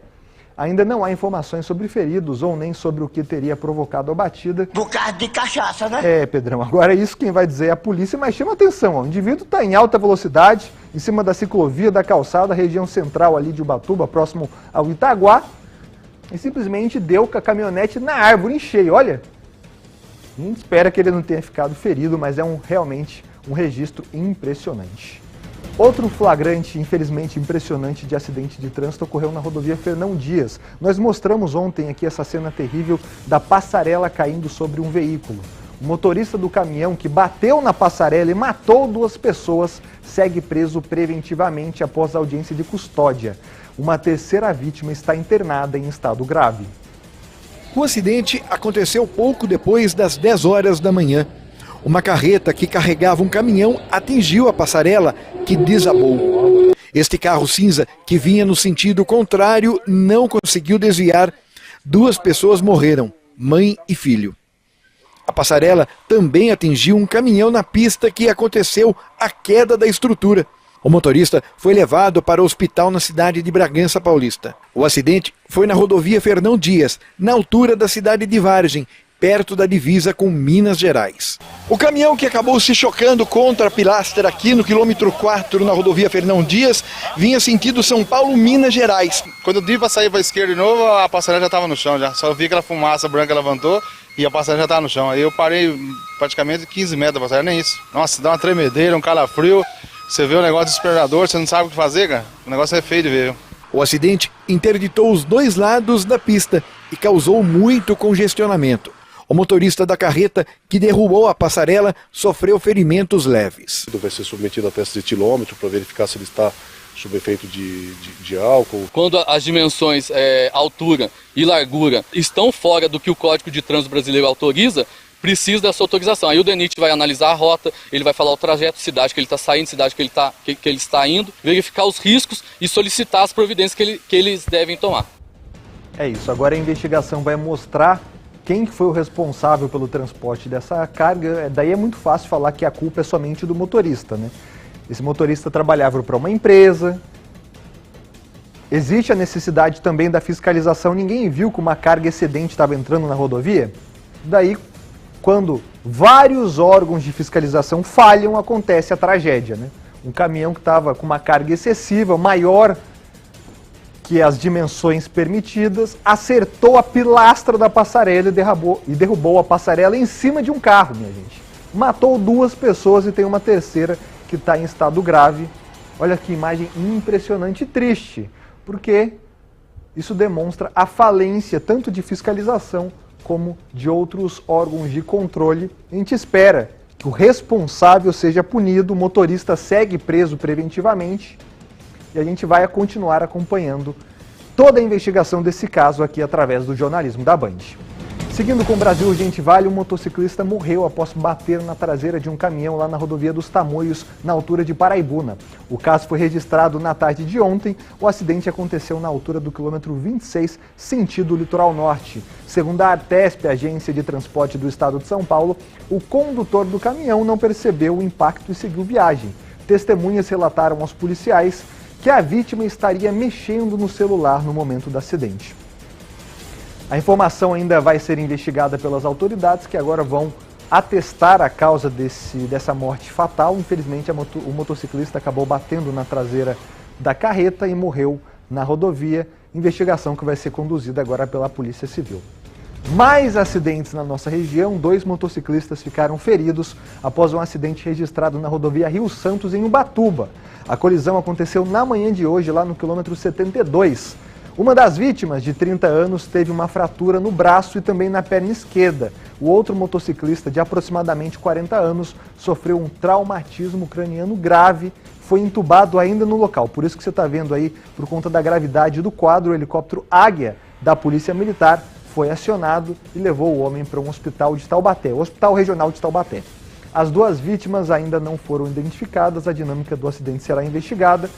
Ainda não há informações sobre feridos ou nem sobre o que teria provocado a batida. Por causa de cachaça, né? É, Pedrão, agora isso quem vai dizer é a polícia, mas chama atenção, o indivíduo está em alta velocidade, em cima da ciclovia da calçada, região central ali de Ubatuba, próximo ao Itaguá, e simplesmente deu com a caminhonete na árvore em cheio, olha. A gente espera que ele não tenha ficado ferido, mas é realmente um registro impressionante. Outro flagrante, infelizmente impressionante, de acidente de trânsito ocorreu na rodovia Fernão Dias. Nós mostramos ontem aqui essa cena terrível da passarela caindo sobre um veículo. O motorista do caminhão que bateu na passarela e matou 2 pessoas segue preso preventivamente após a audiência de custódia. Uma terceira vítima está internada em estado grave. O acidente aconteceu pouco depois das 10 horas da manhã. Uma carreta que carregava um caminhão atingiu a passarela, que desabou. Este carro cinza, que vinha no sentido contrário, não conseguiu desviar. 2 pessoas morreram, mãe e filho. A passarela também atingiu um caminhão na pista que aconteceu a queda da estrutura. O motorista foi levado para o hospital na cidade de Bragança Paulista. O acidente foi na rodovia Fernão Dias, na altura da cidade de Vargem, perto da divisa com Minas Gerais. O caminhão que acabou se chocando contra a pilastra aqui no quilômetro 4 na rodovia Fernão Dias vinha sentido São Paulo, Minas Gerais. Quando eu dei para sair para a esquerda de novo, a passarela já estava no chão já. Só vi aquela fumaça branca levantou e a passarela já estava no chão. Aí eu parei praticamente 15 metros da passarela, nem isso. Nossa, dá uma tremedeira, um calafrio. Você vê o negócio desesperador, você não sabe o que fazer, cara. O negócio é feio de ver. O acidente interditou os 2 lados da pista e causou muito congestionamento. O motorista da carreta que derrubou a passarela sofreu ferimentos leves. Vai ser submetido a teste de etilômetro para verificar se ele está sob efeito de álcool. Quando as dimensões altura e largura estão fora do que o Código de Trânsito Brasileiro autoriza, precisa dessa autorização. Aí o DENIT vai analisar a rota, ele vai falar o trajeto, cidade que ele está saindo, cidade que ele está indo, verificar os riscos e solicitar as providências que eles devem tomar. É isso, agora a investigação vai mostrar quem foi o responsável pelo transporte dessa carga. Daí é muito fácil falar que a culpa é somente do motorista, né? Esse motorista trabalhava para uma empresa. Existe a necessidade também da fiscalização. Ninguém viu que uma carga excedente estava entrando na rodovia? Daí, quando vários órgãos de fiscalização falham, acontece a tragédia, né? Um caminhão que estava com uma carga excessiva, maior que as dimensões permitidas, acertou a pilastra da passarela e derrubou a passarela em cima de um carro, minha gente. Matou 2 pessoas e tem uma terceira que está em estado grave. Olha que imagem impressionante e triste, porque isso demonstra a falência tanto de fiscalização como de outros órgãos de controle. A gente espera que o responsável seja punido, o motorista segue preso preventivamente e a gente vai continuar acompanhando toda a investigação desse caso aqui através do jornalismo da Band. Seguindo com o Brasil Urgente Vale, um motociclista morreu após bater na traseira de um caminhão lá na rodovia dos Tamoios, na altura de Paraibuna. O caso foi registrado na tarde de ontem. O acidente aconteceu na altura do quilômetro 26, sentido litoral norte. Segundo a Artesp, agência de transporte do estado de São Paulo, o condutor do caminhão não percebeu o impacto e seguiu viagem. Testemunhas relataram aos policiais que a vítima estaria mexendo no celular no momento do acidente. A informação ainda vai ser investigada pelas autoridades, que agora vão atestar a causa dessa morte fatal. Infelizmente, o motociclista acabou batendo na traseira da carreta e morreu na rodovia. Investigação que vai ser conduzida agora pela Polícia Civil. Mais acidentes na nossa região. 2 motociclistas ficaram feridos após um acidente registrado na rodovia Rio Santos, em Ubatuba. A colisão aconteceu na manhã de hoje, lá no quilômetro 72. Uma das vítimas, de 30 anos, teve uma fratura no braço e também na perna esquerda. O outro motociclista, de aproximadamente 40 anos, sofreu um traumatismo craniano grave, foi entubado ainda no local. Por isso que você está vendo aí, por conta da gravidade do quadro, o helicóptero Águia da Polícia Militar foi acionado e levou o homem para um hospital de Taubaté, o Hospital Regional de Taubaté. As 2 vítimas ainda não foram identificadas, a dinâmica do acidente será investigada.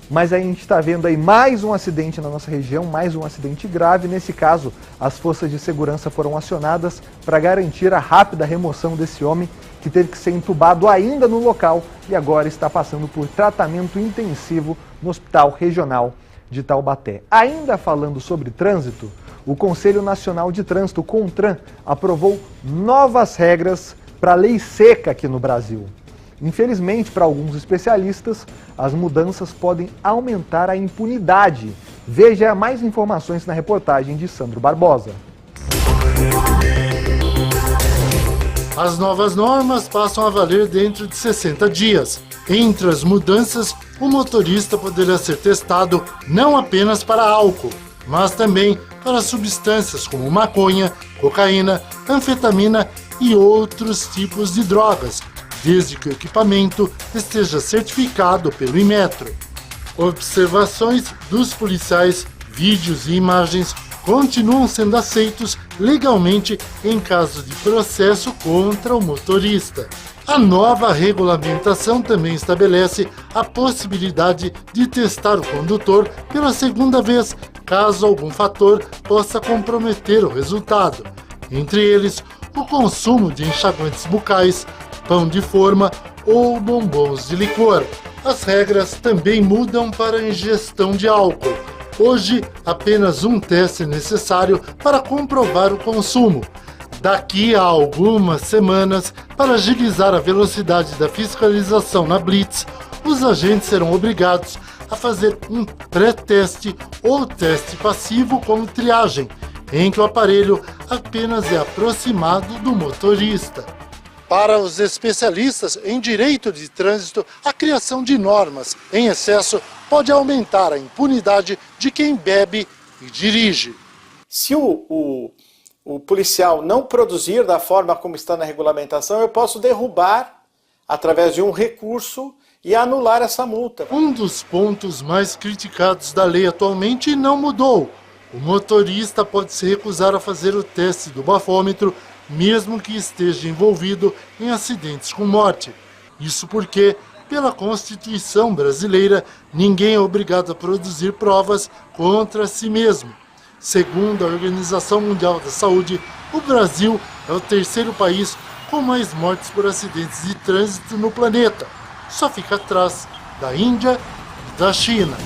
Mas a gente está vendo aí mais um acidente na nossa região, mais um acidente grave. Nesse caso, as forças de segurança foram acionadas para garantir a rápida remoção desse homem, que teve que ser entubado ainda no local e agora está passando por tratamento intensivo no Hospital Regional de Taubaté. Ainda falando sobre trânsito, o Conselho Nacional de Trânsito, CONTRAN, aprovou novas regras para a lei seca aqui no Brasil. Infelizmente, para alguns especialistas, as mudanças podem aumentar a impunidade. Veja mais informações na reportagem de Sandro Barbosa. As novas normas passam a valer dentro de 60 dias. Entre as mudanças, o motorista poderá ser testado não apenas para álcool, mas também para substâncias como maconha, cocaína, anfetamina e outros tipos de drogas, desde que o equipamento esteja certificado pelo Inmetro. Observações dos policiais, vídeos e imagens continuam sendo aceitos legalmente em caso de processo contra o motorista. A nova regulamentação também estabelece a possibilidade de testar o condutor pela segunda vez, caso algum fator possa comprometer o resultado. Entre eles, o consumo de enxaguantes bucais, pão de forma ou bombons de licor. As regras também mudam para a ingestão de álcool. Hoje, apenas um teste é necessário para comprovar o consumo. Daqui a algumas semanas, para agilizar a velocidade da fiscalização na Blitz, os agentes serão obrigados a fazer um pré-teste ou teste passivo como triagem, em que o aparelho apenas é aproximado do motorista. Para os especialistas em direito de trânsito, a criação de normas em excesso pode aumentar a impunidade de quem bebe e dirige. Se o policial não produzir da forma como está na regulamentação, eu posso derrubar através de um recurso e anular essa multa. Um dos pontos mais criticados da lei atualmente não mudou. O motorista pode se recusar a fazer o teste do bafômetro, mesmo que esteja envolvido em acidentes com morte. Isso porque, pela Constituição brasileira, ninguém é obrigado a produzir provas contra si mesmo. Segundo a Organização Mundial da Saúde, o Brasil é o terceiro país com mais mortes por acidentes de trânsito no planeta. Só fica atrás da Índia e da China.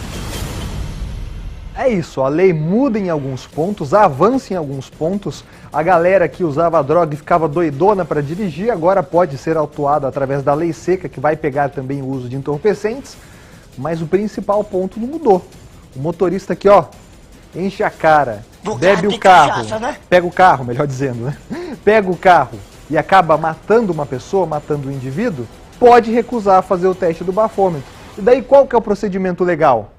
É isso, a lei muda em alguns pontos, avança em alguns pontos. A galera que usava droga e ficava doidona para dirigir, agora pode ser autuada através da lei seca, que vai pegar também o uso de entorpecentes. Mas o principal ponto não mudou. O motorista aqui, ó, enche a cara, bebe o carro, pega o carro, melhor dizendo, né? Pega o carro e acaba matando uma pessoa, matando um indivíduo, pode recusar fazer o teste do bafômetro. E daí qual que é o procedimento legal?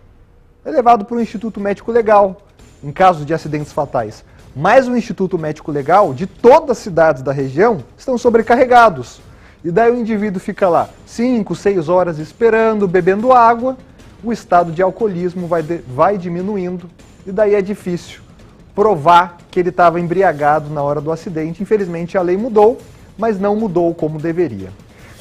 É levado para o Instituto Médico Legal, em caso de acidentes fatais. Mas o Instituto Médico Legal, de todas as cidades da região, estão sobrecarregados. E daí o indivíduo fica lá 5, 6 horas esperando, bebendo água, o estado de alcoolismo vai diminuindo, e daí é difícil provar que ele estava embriagado na hora do acidente. Infelizmente a lei mudou, mas não mudou como deveria.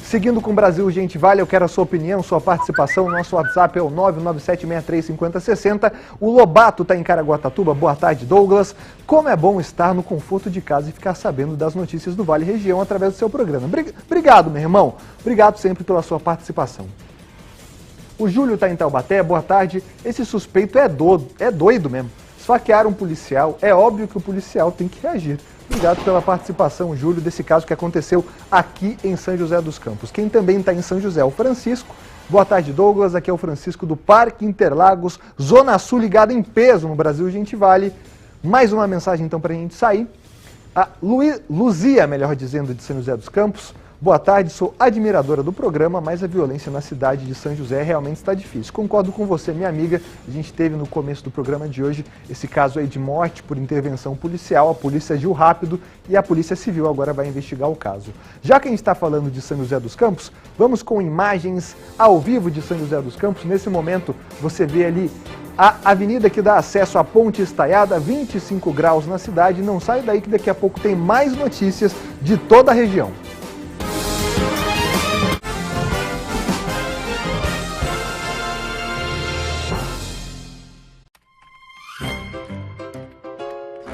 Seguindo com o Brasil Gente Vale, eu quero a sua opinião, sua participação. Nosso WhatsApp é o 997635060. O Lobato está em Caraguatatuba. Boa tarde, Douglas. Como é bom estar no conforto de casa e ficar sabendo das notícias do Vale Região através do seu programa. Obrigado, meu irmão. Obrigado sempre pela sua participação. O Júlio está em Taubaté. Boa tarde. Esse suspeito é doido mesmo. Esfaquear um policial, é óbvio que o policial tem que reagir. Obrigado pela participação, Júlio, desse caso que aconteceu aqui em São José dos Campos. Quem também está em São José é o Francisco. Boa tarde, Douglas. Aqui é o Francisco do Parque Interlagos, Zona Sul, ligada em peso no Brasil Gente Vale. Mais uma mensagem, então, para a gente sair. A Luzia, melhor dizendo, de São José dos Campos. Boa tarde, sou admiradora do programa, mas a violência na cidade de São José realmente está difícil. Concordo com você, minha amiga. A gente teve no começo do programa de hoje esse caso aí de morte por intervenção policial. A polícia agiu rápido e a Polícia Civil agora vai investigar o caso. Já que a gente está falando de São José dos Campos, vamos com imagens ao vivo de São José dos Campos. Nesse momento, você vê ali a avenida que dá acesso à Ponte Estaiada, 25 graus na cidade. Não sai daí que daqui a pouco tem mais notícias de toda a região.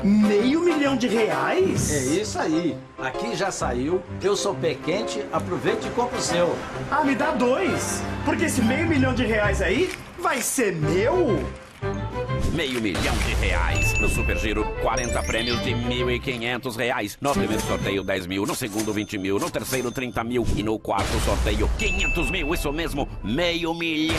R$500 mil? É isso aí. Aqui já saiu. Eu sou pé quente. Aproveite e compra o seu. Ah, me dá 2. Porque esse R$500 mil aí vai ser meu? R$500 mil. No Super Giro, 40 prêmios de R$1.500. No primeiro sorteio, 10 mil. No segundo, 20 mil. No terceiro, 30 mil. E no quarto sorteio, 500 mil. Isso mesmo, R$500 mil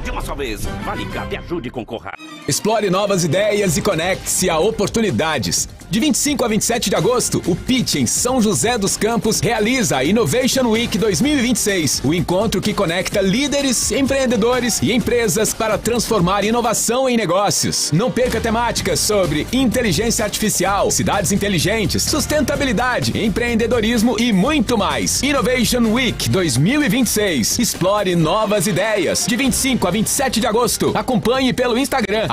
de uma só vez. Vale cá, te ajude a concorrer. Explore novas ideias e conecte-se a oportunidades. De 25 a 27 de agosto, o Pitch em São José dos Campos realiza a Innovation Week 2026, o encontro que conecta líderes, empreendedores e empresas para transformar inovação em negócios. Não perca temáticas sobre inteligência artificial, cidades inteligentes, sustentabilidade, empreendedorismo e muito mais. Innovation Week 2026. Explore novas ideias. De 25 a 27 de agosto, acompanhe pelo Instagram,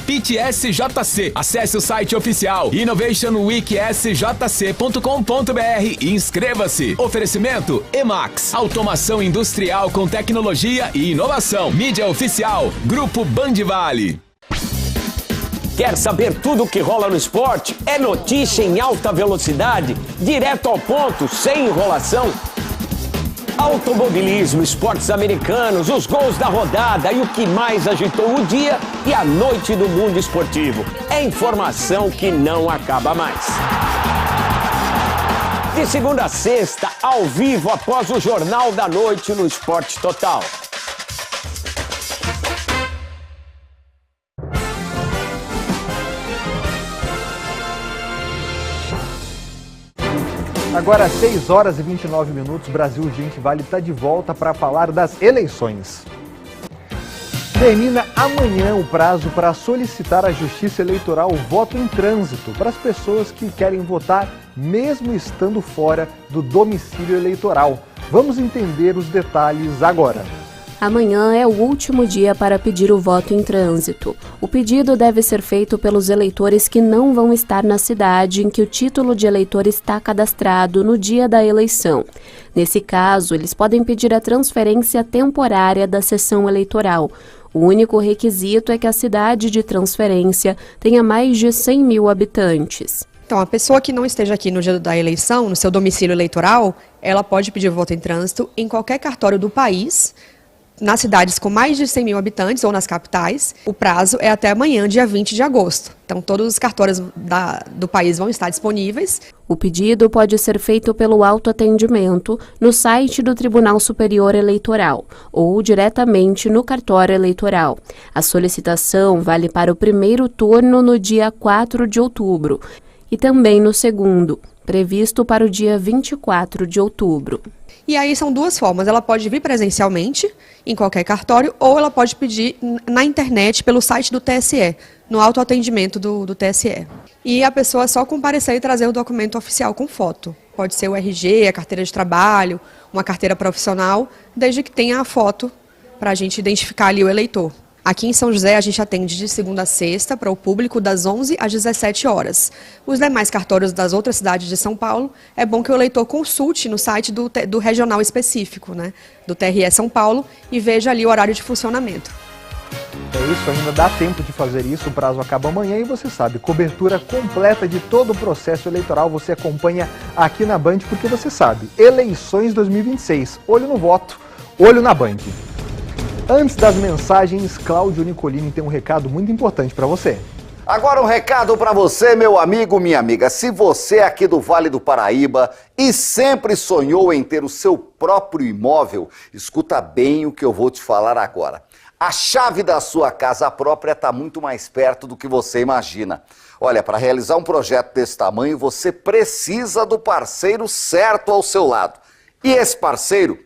@pitchsjc. Acesse o site oficial innovationweeksjc.com.br e inscreva-se. Oferecimento Emax, automação industrial com tecnologia e inovação. Mídia oficial, Grupo Bandivale. Quer saber tudo o que rola no esporte? É notícia em alta velocidade, direto ao ponto, sem enrolação. Automobilismo, esportes americanos, os gols da rodada e o que mais agitou o dia e a noite do mundo esportivo. É informação que não acaba mais. De segunda a sexta, ao vivo, após o Jornal da Noite no Esporte Total. Agora, 6 horas e 29 minutos, Brasil Gente Vale está de volta para falar das eleições. Termina amanhã o prazo para solicitar à Justiça Eleitoral o voto em trânsito para as pessoas que querem votar mesmo estando fora do domicílio eleitoral. Vamos entender os detalhes agora. Amanhã é o último dia para pedir o voto em trânsito. O pedido deve ser feito pelos eleitores que não vão estar na cidade em que o título de eleitor está cadastrado no dia da eleição. Nesse caso, eles podem pedir a transferência temporária da sessão eleitoral. O único requisito é que a cidade de transferência tenha mais de 100 mil habitantes. Então, a pessoa que não esteja aqui no dia da eleição, no seu domicílio eleitoral, ela pode pedir voto em trânsito em qualquer cartório do país, nas cidades com mais de 100 mil habitantes ou nas capitais. O prazo é até amanhã, dia 20 de agosto. Então, todos os cartórios do país vão estar disponíveis. O pedido pode ser feito pelo autoatendimento no site do Tribunal Superior Eleitoral ou diretamente no cartório eleitoral. A solicitação vale para o primeiro turno no dia 4 de outubro e também no segundo, previsto para o dia 24 de outubro. E aí são duas formas, ela pode vir presencialmente em qualquer cartório ou ela pode pedir na internet pelo site do TSE, no autoatendimento do TSE. E a pessoa é só comparecer e trazer o documento oficial com foto. Pode ser o RG, a carteira de trabalho, uma carteira profissional, desde que tenha a foto para a gente identificar ali o eleitor. Aqui em São José a gente atende de segunda a sexta para o público das 11 às 17 horas. Os demais cartórios das outras cidades de São Paulo, é bom que o eleitor consulte no site do regional específico, né, do TRE São Paulo, e veja ali o horário de funcionamento. É isso, ainda dá tempo de fazer isso, o prazo acaba amanhã e você sabe, cobertura completa de todo o processo eleitoral você acompanha aqui na Band, porque você sabe, eleições 2026, olho no voto, olho na Band. Antes das mensagens, Cláudio Nicolini tem um recado muito importante para você. Agora um recado para você, meu amigo, minha amiga. Se você é aqui do Vale do Paraíba e sempre sonhou em ter o seu próprio imóvel, escuta bem o que eu vou te falar agora. A chave da sua casa própria está muito mais perto do que você imagina. Olha, para realizar um projeto desse tamanho, você precisa do parceiro certo ao seu lado. E esse parceiro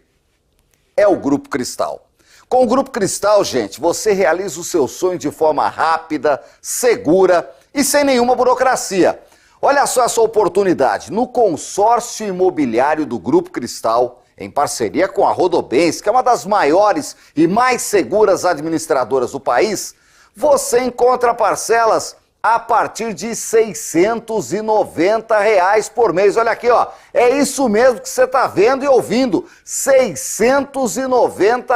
é o Grupo Cristal. Com o Grupo Cristal, gente, você realiza o seu sonho de forma rápida, segura e sem nenhuma burocracia. Olha só essa oportunidade. No consórcio imobiliário do Grupo Cristal, em parceria com a Rodobens, que é uma das maiores e mais seguras administradoras do país, você encontra parcelas a partir de R$ 690 por mês. Olha aqui, ó, é isso mesmo que você está vendo e ouvindo, R$ 690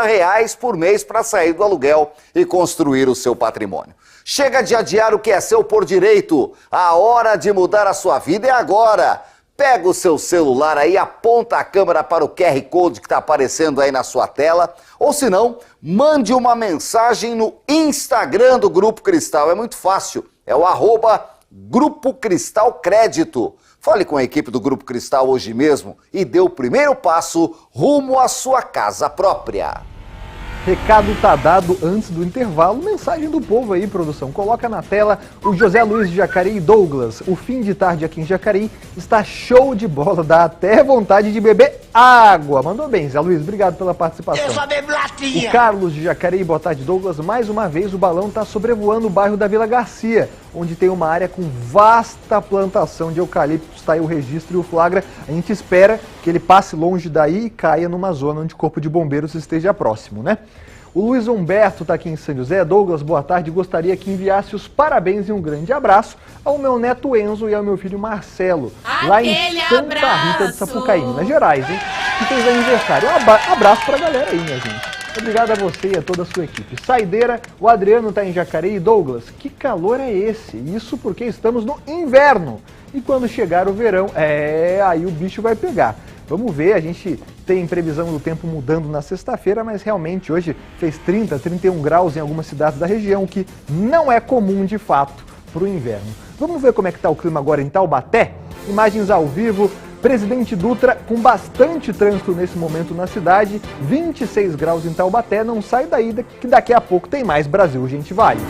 por mês para sair do aluguel e construir o seu patrimônio. Chega de adiar o que é seu por direito, a hora de mudar a sua vida é agora. Pega o seu celular aí, aponta a câmera para o QR Code que está aparecendo aí na sua tela, ou se não, mande uma mensagem no Instagram do Grupo Cristal. É muito fácil, é o @Grupo Cristal Crédito. Fale com a equipe do Grupo Cristal hoje mesmo e dê o primeiro passo rumo à sua casa própria. Recado tá dado antes do intervalo. Mensagem do povo aí, produção. Coloca na tela o José Luiz de Jacareí e Douglas. O fim de tarde aqui em Jacareí está show de bola. Dá até vontade de beber água. Mandou bem, Zé Luiz. Obrigado pela participação. Eu só bebo latinha. O Carlos de Jacareí, boa tarde, Douglas. Mais uma vez o balão está sobrevoando o bairro da Vila Garcia, onde tem uma área com vasta plantação de eucaliptos. Está aí o registro e o flagra. A gente espera que ele passe longe daí e caia numa zona onde o corpo de bombeiros esteja próximo, né? O Luiz Humberto está aqui em São José. Douglas, boa tarde. Gostaria que enviasse os parabéns e um grande abraço ao meu neto Enzo e ao meu filho Marcelo, lá em Santa Rita de Sapucaí, Minas Gerais, hein? Que fez aniversário. Um abraço pra galera aí, minha gente. Obrigado a você e a toda a sua equipe. Saideira, o Adriano está em Jacareí. Douglas, que calor é esse? Isso porque estamos no inverno. E quando chegar o verão, aí o bicho vai pegar. Vamos ver, a gente tem previsão do tempo mudando na sexta-feira, mas realmente hoje fez 30, 31 graus em algumas cidades da região, o que não é comum de fato para o inverno. Vamos ver como é que está o clima agora em Taubaté? Imagens ao vivo, Presidente Dutra com bastante trânsito nesse momento na cidade, 26 graus em Taubaté, não sai daí que daqui a pouco tem mais Brasil Gente Vale.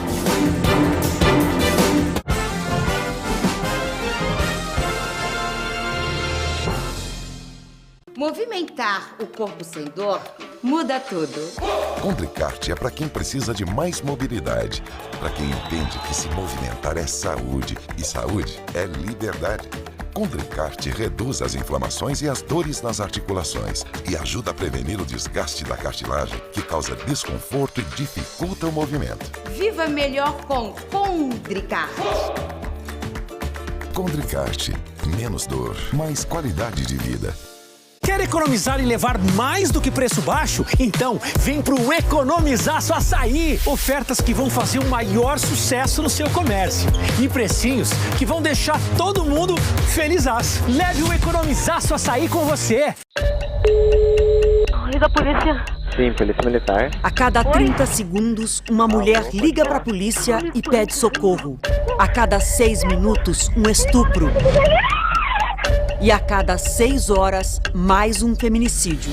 Movimentar o corpo sem dor muda tudo. Condricart é para quem precisa de mais mobilidade, para quem entende que se movimentar é saúde e saúde é liberdade. Condricart reduz as inflamações e as dores nas articulações e ajuda a prevenir o desgaste da cartilagem, que causa desconforto e dificulta o movimento. Viva melhor com Condricart. Condricart, menos dor, mais qualidade de vida. Quer economizar e levar mais do que preço baixo? Então, vem pro Economizaço Açaí! Ofertas que vão fazer o maior sucesso no seu comércio. E precinhos que vão deixar todo mundo felizaço. Leve o Economizaço Açaí com você! Liga a polícia. Sim, polícia militar. A cada 30 segundos, uma mulher liga pra polícia e pede socorro. A cada 6 minutos, um estupro. E a cada 6 horas, mais um feminicídio.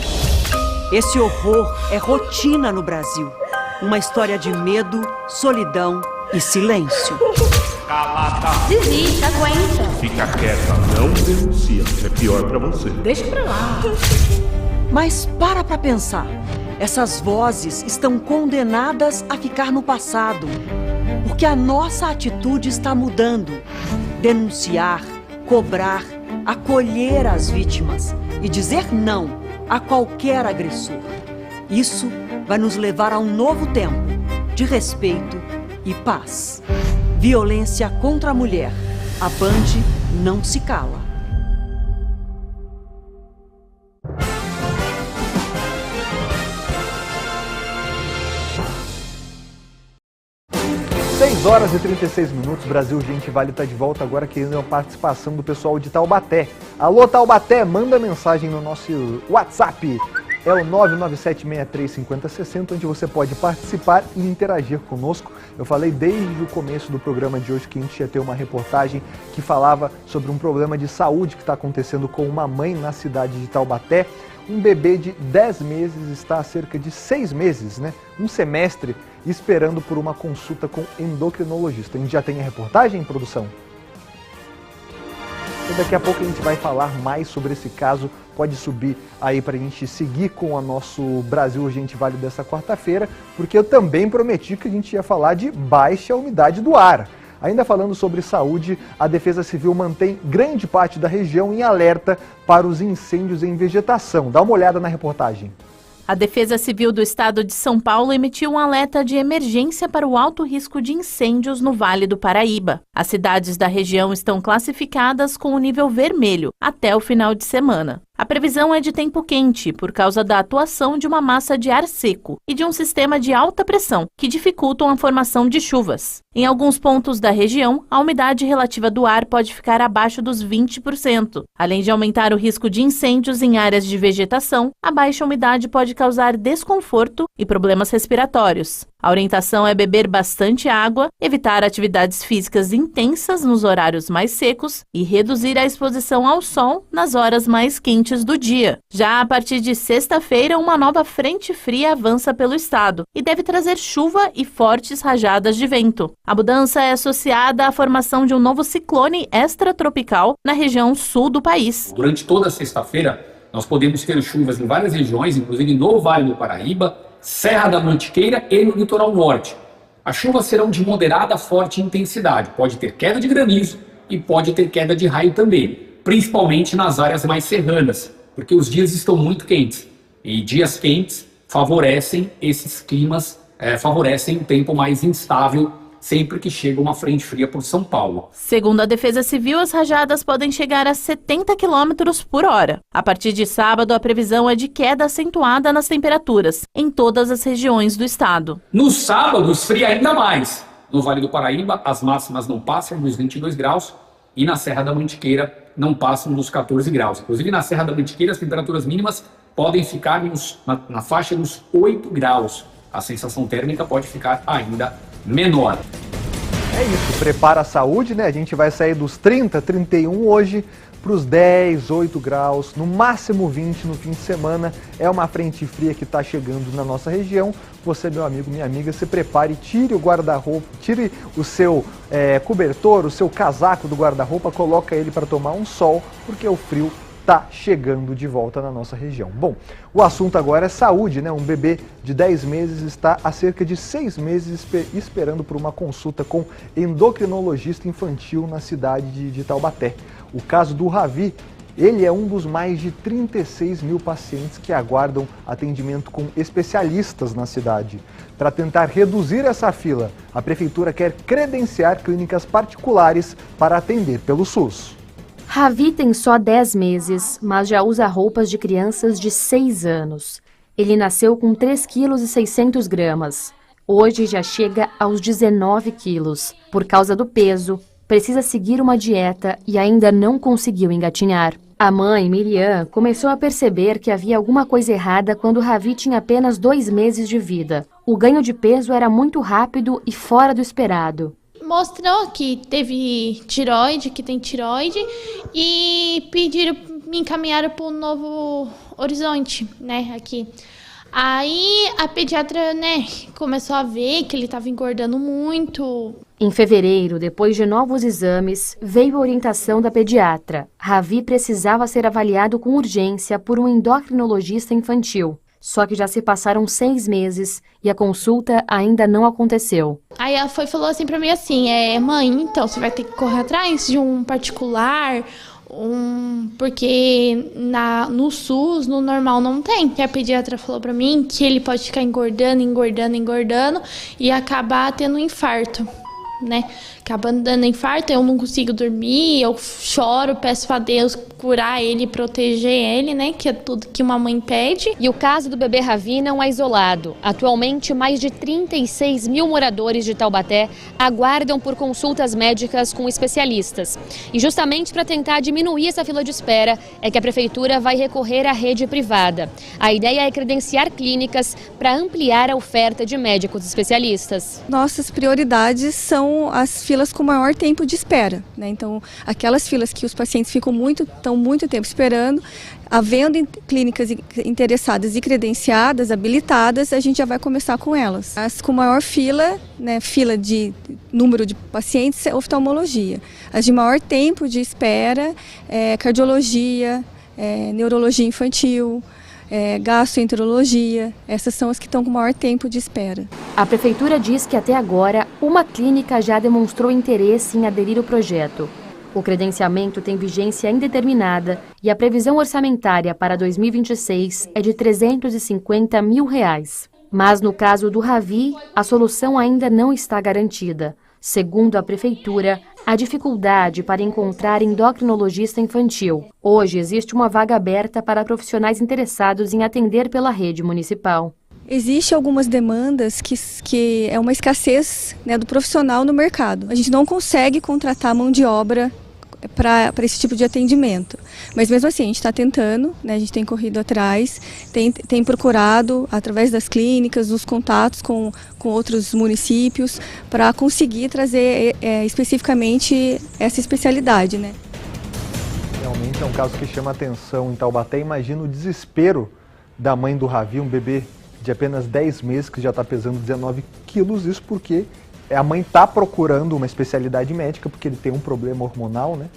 Esse horror é rotina no Brasil. Uma história de medo, solidão e silêncio. Calada. Desiste, aguenta. Fica quieta, não denuncia. É pior pra você. Deixa pra lá. Mas para pra pensar. Essas vozes estão condenadas a ficar no passado. Porque a nossa atitude está mudando. Denunciar, cobrar, acolher as vítimas e dizer não a qualquer agressor. Isso vai nos levar a um novo tempo de respeito e paz. Violência contra a mulher. A Band não se cala. 6 horas e 36 minutos, Brasil Gente Vale está de volta agora querendo a participação do pessoal de Taubaté. Alô Taubaté, manda mensagem no nosso WhatsApp, é o 997635060, onde você pode participar e interagir conosco. Eu falei desde o começo do programa de hoje que a gente ia ter uma reportagem que falava sobre um problema de saúde que está acontecendo com uma mãe na cidade de Taubaté. Um bebê de 10 meses está há cerca de 6 meses, né? Um semestre, esperando por uma consulta com endocrinologista. A gente já tem a reportagem, produção? E daqui a pouco a gente vai falar mais sobre esse caso. Pode subir aí para a gente seguir com o nosso Brasil Gente Vale dessa quarta-feira, porque eu também prometi que a gente ia falar de baixa umidade do ar. Ainda falando sobre saúde, a Defesa Civil mantém grande parte da região em alerta para os incêndios em vegetação. Dá uma olhada na reportagem. A Defesa Civil do Estado de São Paulo emitiu um alerta de emergência para o alto risco de incêndios no Vale do Paraíba. As cidades da região estão classificadas com o nível vermelho até o final de semana. A previsão é de tempo quente, por causa da atuação de uma massa de ar seco e de um sistema de alta pressão, que dificultam a formação de chuvas. Em alguns pontos da região, a umidade relativa do ar pode ficar abaixo dos 20%. Além de aumentar o risco de incêndios em áreas de vegetação, a baixa umidade pode causar desconforto e problemas respiratórios. A orientação é beber bastante água, evitar atividades físicas intensas nos horários mais secos e reduzir a exposição ao sol nas horas mais quentes do dia. Já a partir de sexta-feira, uma nova frente fria avança pelo estado e deve trazer chuva e fortes rajadas de vento. A mudança é associada à formação de um novo ciclone extratropical na região sul do país. Durante toda a sexta-feira, nós podemos ter chuvas em várias regiões, inclusive no Vale do Paraíba, Serra da Mantiqueira e no litoral norte. As chuvas serão de moderada a forte intensidade, pode ter queda de granizo e pode ter queda de raio também, principalmente nas áreas mais serranas, porque os dias estão muito quentes. E dias quentes favorecem esses climas, favorecem um tempo mais instável sempre que chega uma frente fria por São Paulo. Segundo a Defesa Civil, as rajadas podem chegar a 70 km por hora. A partir de sábado, a previsão é de queda acentuada nas temperaturas em todas as regiões do estado. No sábado, esfria ainda mais. No Vale do Paraíba, as máximas não passam dos 22 graus e na Serra da Mantiqueira não passam dos 14 graus. Inclusive, na Serra da Mantiqueira, as temperaturas mínimas podem ficar na faixa dos 8 graus. A sensação térmica pode ficar ainda menor. É isso, prepara a saúde, né? A gente vai sair dos 30, 31 hoje para os 10, 8 graus, no máximo 20 no fim de semana. É uma frente fria que está chegando na nossa região. Você, meu amigo, minha amiga, se prepare, tire o guarda-roupa, tire o seu cobertor, o seu casaco do guarda-roupa, coloca ele para tomar um sol, porque o frio está chegando de volta na nossa região. Bom, o assunto agora é saúde, né? Um bebê de 10 meses está há cerca de 6 meses esperando por uma consulta com endocrinologista infantil na cidade de Taubaté. O caso do Ravi, ele é um dos mais de 36 mil pacientes que aguardam atendimento com especialistas na cidade. Para tentar reduzir essa fila, a prefeitura quer credenciar clínicas particulares para atender pelo SUS. Ravi tem só 10 meses, mas já usa roupas de crianças de 6 anos. Ele nasceu com 3,6 kg. Hoje já chega aos 19 quilos. Por causa do peso, precisa seguir uma dieta e ainda não conseguiu engatinhar. A mãe, Miriam, começou a perceber que havia alguma coisa errada quando Ravi tinha apenas 2 meses de vida. O ganho de peso era muito rápido e fora do esperado. Mostrou que teve tireoide, que tem tireoide, e me encaminharam para o Novo Horizonte, né, aqui. Aí a pediatra, né, começou a ver que ele estava engordando muito. Em fevereiro, depois de novos exames, veio a orientação da pediatra. Ravi precisava ser avaliado com urgência por um endocrinologista infantil. Só que já se passaram 6 meses e a consulta ainda não aconteceu. Aí ela falou assim pra mim assim, mãe, então você vai ter que correr atrás de um particular, porque no SUS, no normal, não tem. E a pediatra falou pra mim que ele pode ficar engordando e acabar tendo um infarto, né? Acabando dando infarto, eu não consigo dormir, eu choro, peço a Deus curar ele, proteger ele, né? Que é tudo que uma mãe pede. E o caso do bebê Ravi não é isolado. Atualmente, mais de 36 mil moradores de Taubaté aguardam por consultas médicas com especialistas. E justamente para tentar diminuir essa fila de espera, é que a prefeitura vai recorrer à rede privada. A ideia é credenciar clínicas para ampliar a oferta de médicos especialistas. Nossas prioridades são as filas com maior tempo de espera, né? Então, aquelas filas que os pacientes estão muito tempo esperando, havendo clínicas interessadas e credenciadas, habilitadas, a gente já vai começar com elas. As com maior fila, né, fila de número de pacientes, é oftalmologia. As de maior tempo de espera, cardiologia, neurologia infantil, gastroenterologia, essas são as que estão com maior tempo de espera. A prefeitura diz que até agora uma clínica já demonstrou interesse em aderir ao projeto. O credenciamento tem vigência indeterminada e a previsão orçamentária para 2026 é de R$ 350 mil. Mas no caso do Ravi, a solução ainda não está garantida. Segundo a Prefeitura, há dificuldade para encontrar endocrinologista infantil. Hoje existe uma vaga aberta para profissionais interessados em atender pela rede municipal. Existem algumas demandas que é uma escassez, né, do profissional no mercado. A gente não consegue contratar mão de obra para esse tipo de atendimento. Mas mesmo assim, a gente está tentando, né, a gente tem corrido atrás, tem procurado, através das clínicas, dos contatos com outros municípios, para conseguir trazer especificamente essa especialidade, né? Realmente é um caso que chama atenção em Taubaté. Imagina o desespero da mãe do Ravi, um bebê de apenas 10 meses, que já está pesando 19 quilos, isso porque a mãe está procurando uma especialidade médica, porque ele tem um problema hormonal, né?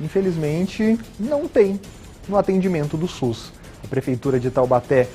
Infelizmente, não tem no atendimento do SUS. A Prefeitura de Taubaté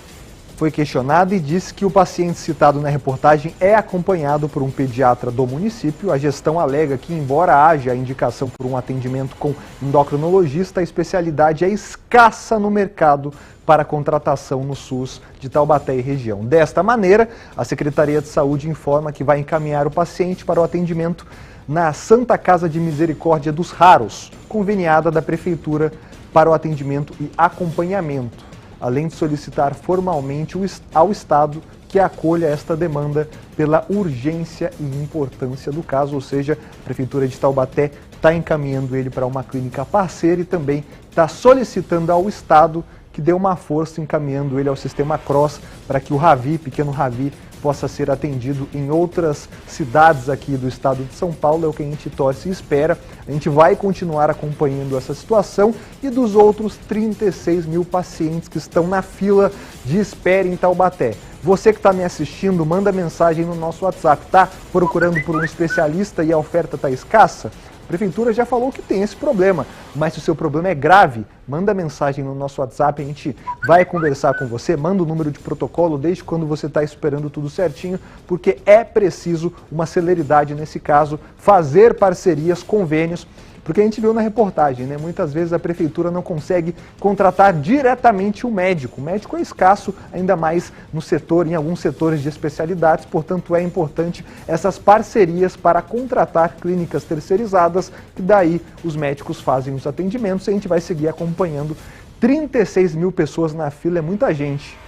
foi questionada e disse que o paciente citado na reportagem é acompanhado por um pediatra do município. A gestão alega que, embora haja a indicação por um atendimento com endocrinologista, a especialidade é escassa no mercado para contratação no SUS de Taubaté e região. Desta maneira, a Secretaria de Saúde informa que vai encaminhar o paciente para o atendimento na Santa Casa de Misericórdia dos Raros, conveniada da Prefeitura para o atendimento e acompanhamento, além de solicitar formalmente ao Estado que acolha esta demanda pela urgência e importância do caso, ou seja, a Prefeitura de Taubaté está encaminhando ele para uma clínica parceira e também está solicitando ao Estado que dê uma força encaminhando ele ao sistema CROSS para que o Ravi, pequeno Ravi, possa ser atendido em outras cidades aqui do estado de São Paulo. É o que a gente torce e espera. A gente vai continuar acompanhando essa situação e dos outros 36 mil pacientes que estão na fila de espera em Taubaté. Você que está me assistindo, manda mensagem no nosso WhatsApp, tá? Procurando por um especialista e a oferta está escassa? A Prefeitura já falou que tem esse problema, mas se o seu problema é grave, manda mensagem no nosso WhatsApp, a gente vai conversar com você, manda o número de protocolo desde quando você está esperando tudo certinho, porque é preciso uma celeridade nesse caso, fazer parcerias, convênios, porque a gente viu na reportagem, né? Muitas vezes a Prefeitura não consegue contratar diretamente o médico. O médico é escasso, ainda mais no setor, em alguns setores de especialidades, portanto é importante essas parcerias para contratar clínicas terceirizadas, que daí os médicos fazem os atendimentos e a gente vai seguir acompanhando. 36 mil pessoas na fila é muita gente.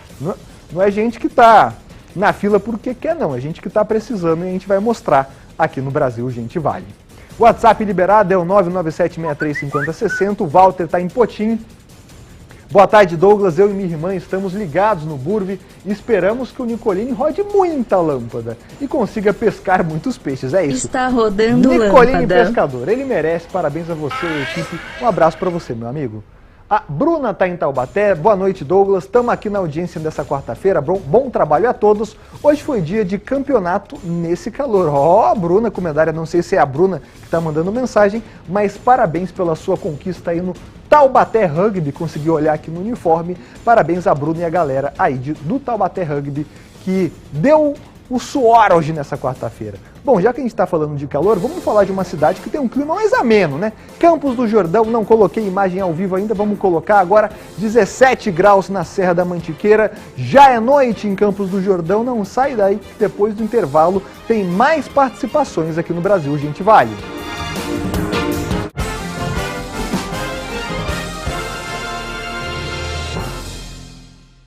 Não é gente que está na fila porque quer não, é gente que está precisando e a gente vai mostrar aqui no Brasil Gente Vale. O WhatsApp liberado é o 997635060, o Walter está em Potim. Boa tarde, Douglas, eu e minha irmã estamos ligados no Burve e esperamos que o Nicolini rode muita lâmpada e consiga pescar muitos peixes, é isso. Está rodando Nicolini lâmpada. Pescador, ele merece, parabéns a você e a equipe, um abraço para você, meu amigo. A Bruna está em Taubaté, boa noite, Douglas, estamos aqui na audiência dessa quarta-feira, bom trabalho a todos. Hoje foi dia de campeonato nesse calor. Ó, Bruna com medalha, não sei se é a Bruna que está mandando mensagem, mas parabéns pela sua conquista aí no Taubaté Rugby, consegui olhar aqui no uniforme, parabéns a Bruna e a galera aí do Taubaté Rugby que deu o suor hoje nessa quarta-feira. Bom, já que a gente está falando de calor, vamos falar de uma cidade que tem um clima mais ameno, né? Campos do Jordão, não coloquei imagem ao vivo ainda, vamos colocar agora 17 graus na Serra da Mantiqueira, já é noite em Campos do Jordão, não sai daí que depois do intervalo tem mais participações aqui no Brasil Gente Vale.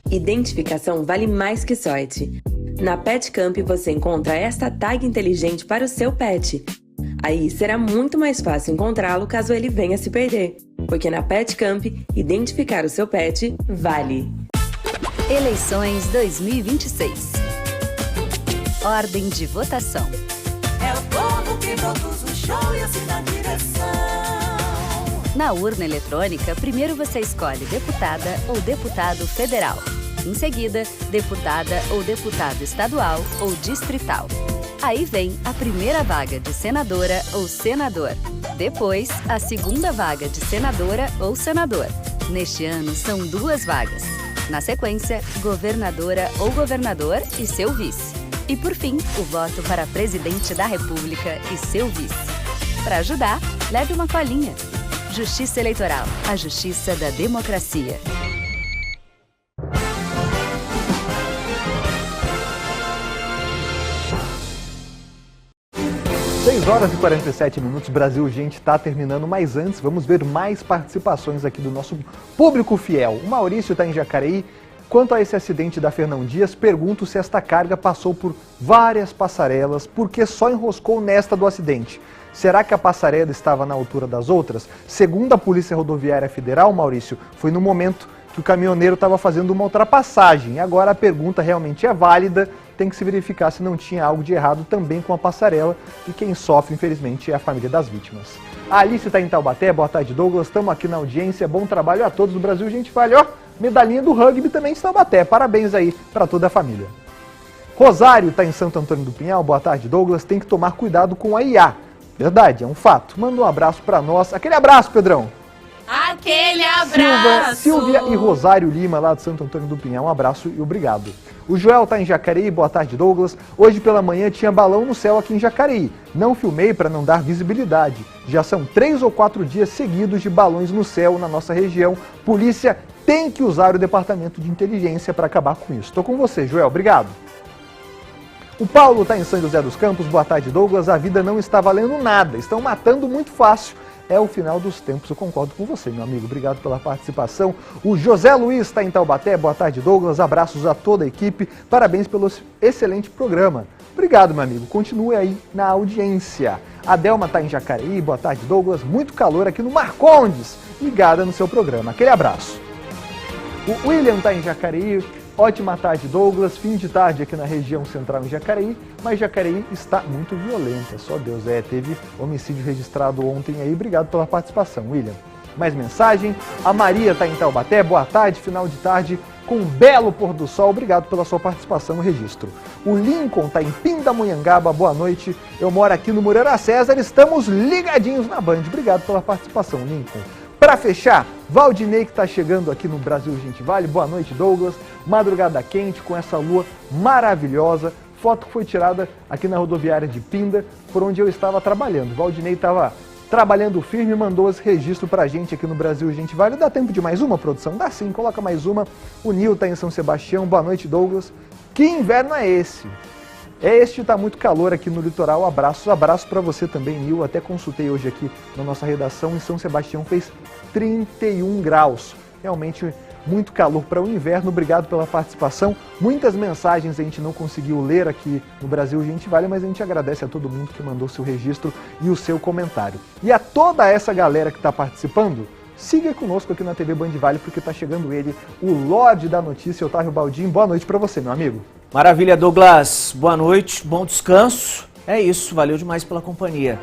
Identificação vale mais que sorte. Na Pet Camp você encontra esta tag inteligente para o seu pet. Aí será muito mais fácil encontrá-lo caso ele venha se perder. Porque na Pet Camp, identificar o seu pet vale. Eleições 2026. Ordem de votação. É o povo que produz o show e assim na direção. Na urna eletrônica, primeiro você escolhe deputada ou deputado federal. Em seguida, deputada ou deputado estadual ou distrital. Aí vem a primeira vaga de senadora ou senador. Depois, a segunda vaga de senadora ou senador. Neste ano, são 2 vagas. Na sequência, governadora ou governador e seu vice. E por fim, o voto para presidente da República e seu vice. Para ajudar, leve uma colinha. Justiça Eleitoral, a justiça da democracia. 6 horas e 47 minutos, Brasil Gente está terminando, mas antes vamos ver mais participações aqui do nosso público fiel. O Maurício está em Jacareí. Quanto a esse acidente da Fernão Dias, pergunto se esta carga passou por várias passarelas, porque só enroscou nesta do acidente. Será que a passarela estava na altura das outras? Segundo a Polícia Rodoviária Federal, Maurício, foi no momento que o caminhoneiro estava fazendo uma ultrapassagem. Agora a pergunta realmente é válida, tem que se verificar se não tinha algo de errado também com a passarela, e quem sofre, infelizmente, é a família das vítimas. A Alice está em Taubaté, boa tarde, Douglas, estamos aqui na audiência, bom trabalho a todos do Brasil, gente, vale, ó, medalhinha do rugby também de Taubaté, parabéns aí para toda a família. Rosário está em Santo Antônio do Pinhal, boa tarde, Douglas, tem que tomar cuidado com a IA. Verdade, é um fato. Manda um abraço para nós, aquele abraço, Pedrão! Aquele abraço! Silvia e Rosário Lima, lá de Santo Antônio do Pinhal, um abraço e obrigado. O Joel está em Jacareí, boa tarde, Douglas. Hoje pela manhã tinha balão no céu aqui em Jacareí. Não filmei para não dar visibilidade. Já são 3 ou 4 dias seguidos de balões no céu na nossa região. Polícia tem que usar o departamento de inteligência para acabar com isso. Estou com você, Joel, obrigado. O Paulo está em São José dos Campos, boa tarde, Douglas. A vida não está valendo nada, estão matando muito fácil. É o final dos tempos, eu concordo com você, meu amigo. Obrigado pela participação. O José Luiz está em Taubaté. Boa tarde, Douglas. Abraços a toda a equipe. Parabéns pelo excelente programa. Obrigado, meu amigo. Continue aí na audiência. A Delma está em Jacareí. Boa tarde, Douglas. Muito calor aqui no Marcondes. Ligada no seu programa. Aquele abraço. O William está em Jacareí. Ótima tarde, Douglas. Fim de tarde aqui na região central em Jacareí, mas Jacareí está muito violenta. Só Deus, teve homicídio registrado ontem aí. Obrigado pela participação, William. Mais mensagem. A Maria está em Taubaté. Boa tarde, final de tarde com um belo pôr do sol. Obrigado pela sua participação no registro. O Lincoln está em Pindamonhangaba. Boa noite. Eu moro aqui no Moreira César. Estamos ligadinhos na Band. Obrigado pela participação, Lincoln. Para fechar, Valdinei que está chegando aqui no Brasil Gente Vale. Boa noite, Douglas. Madrugada quente com essa lua maravilhosa. Foto que foi tirada aqui na rodoviária de Pinda, por onde eu estava trabalhando. Valdinei estava trabalhando firme e mandou esse registro para a gente aqui no Brasil Gente Vale. Dá tempo de mais uma, produção? Dá sim, coloca mais uma. O Nil está em São Sebastião. Boa noite, Douglas. Que inverno é esse? Está muito calor aqui no litoral. Abraço para você também, Nil. Até consultei hoje aqui na nossa redação. Em São Sebastião fez 31 graus. Realmente muito calor para o inverno. Obrigado pela participação. Muitas mensagens a gente não conseguiu ler aqui no Brasil Gente Vale, mas a gente agradece a todo mundo que mandou seu registro e o seu comentário. E a toda essa galera que está participando, siga conosco aqui na TV Band Vale, porque está chegando ele, o Lorde da Notícia, Otávio Baldin. Boa noite para você, meu amigo. Maravilha, Douglas. Boa noite, bom descanso. É isso, valeu demais pela companhia.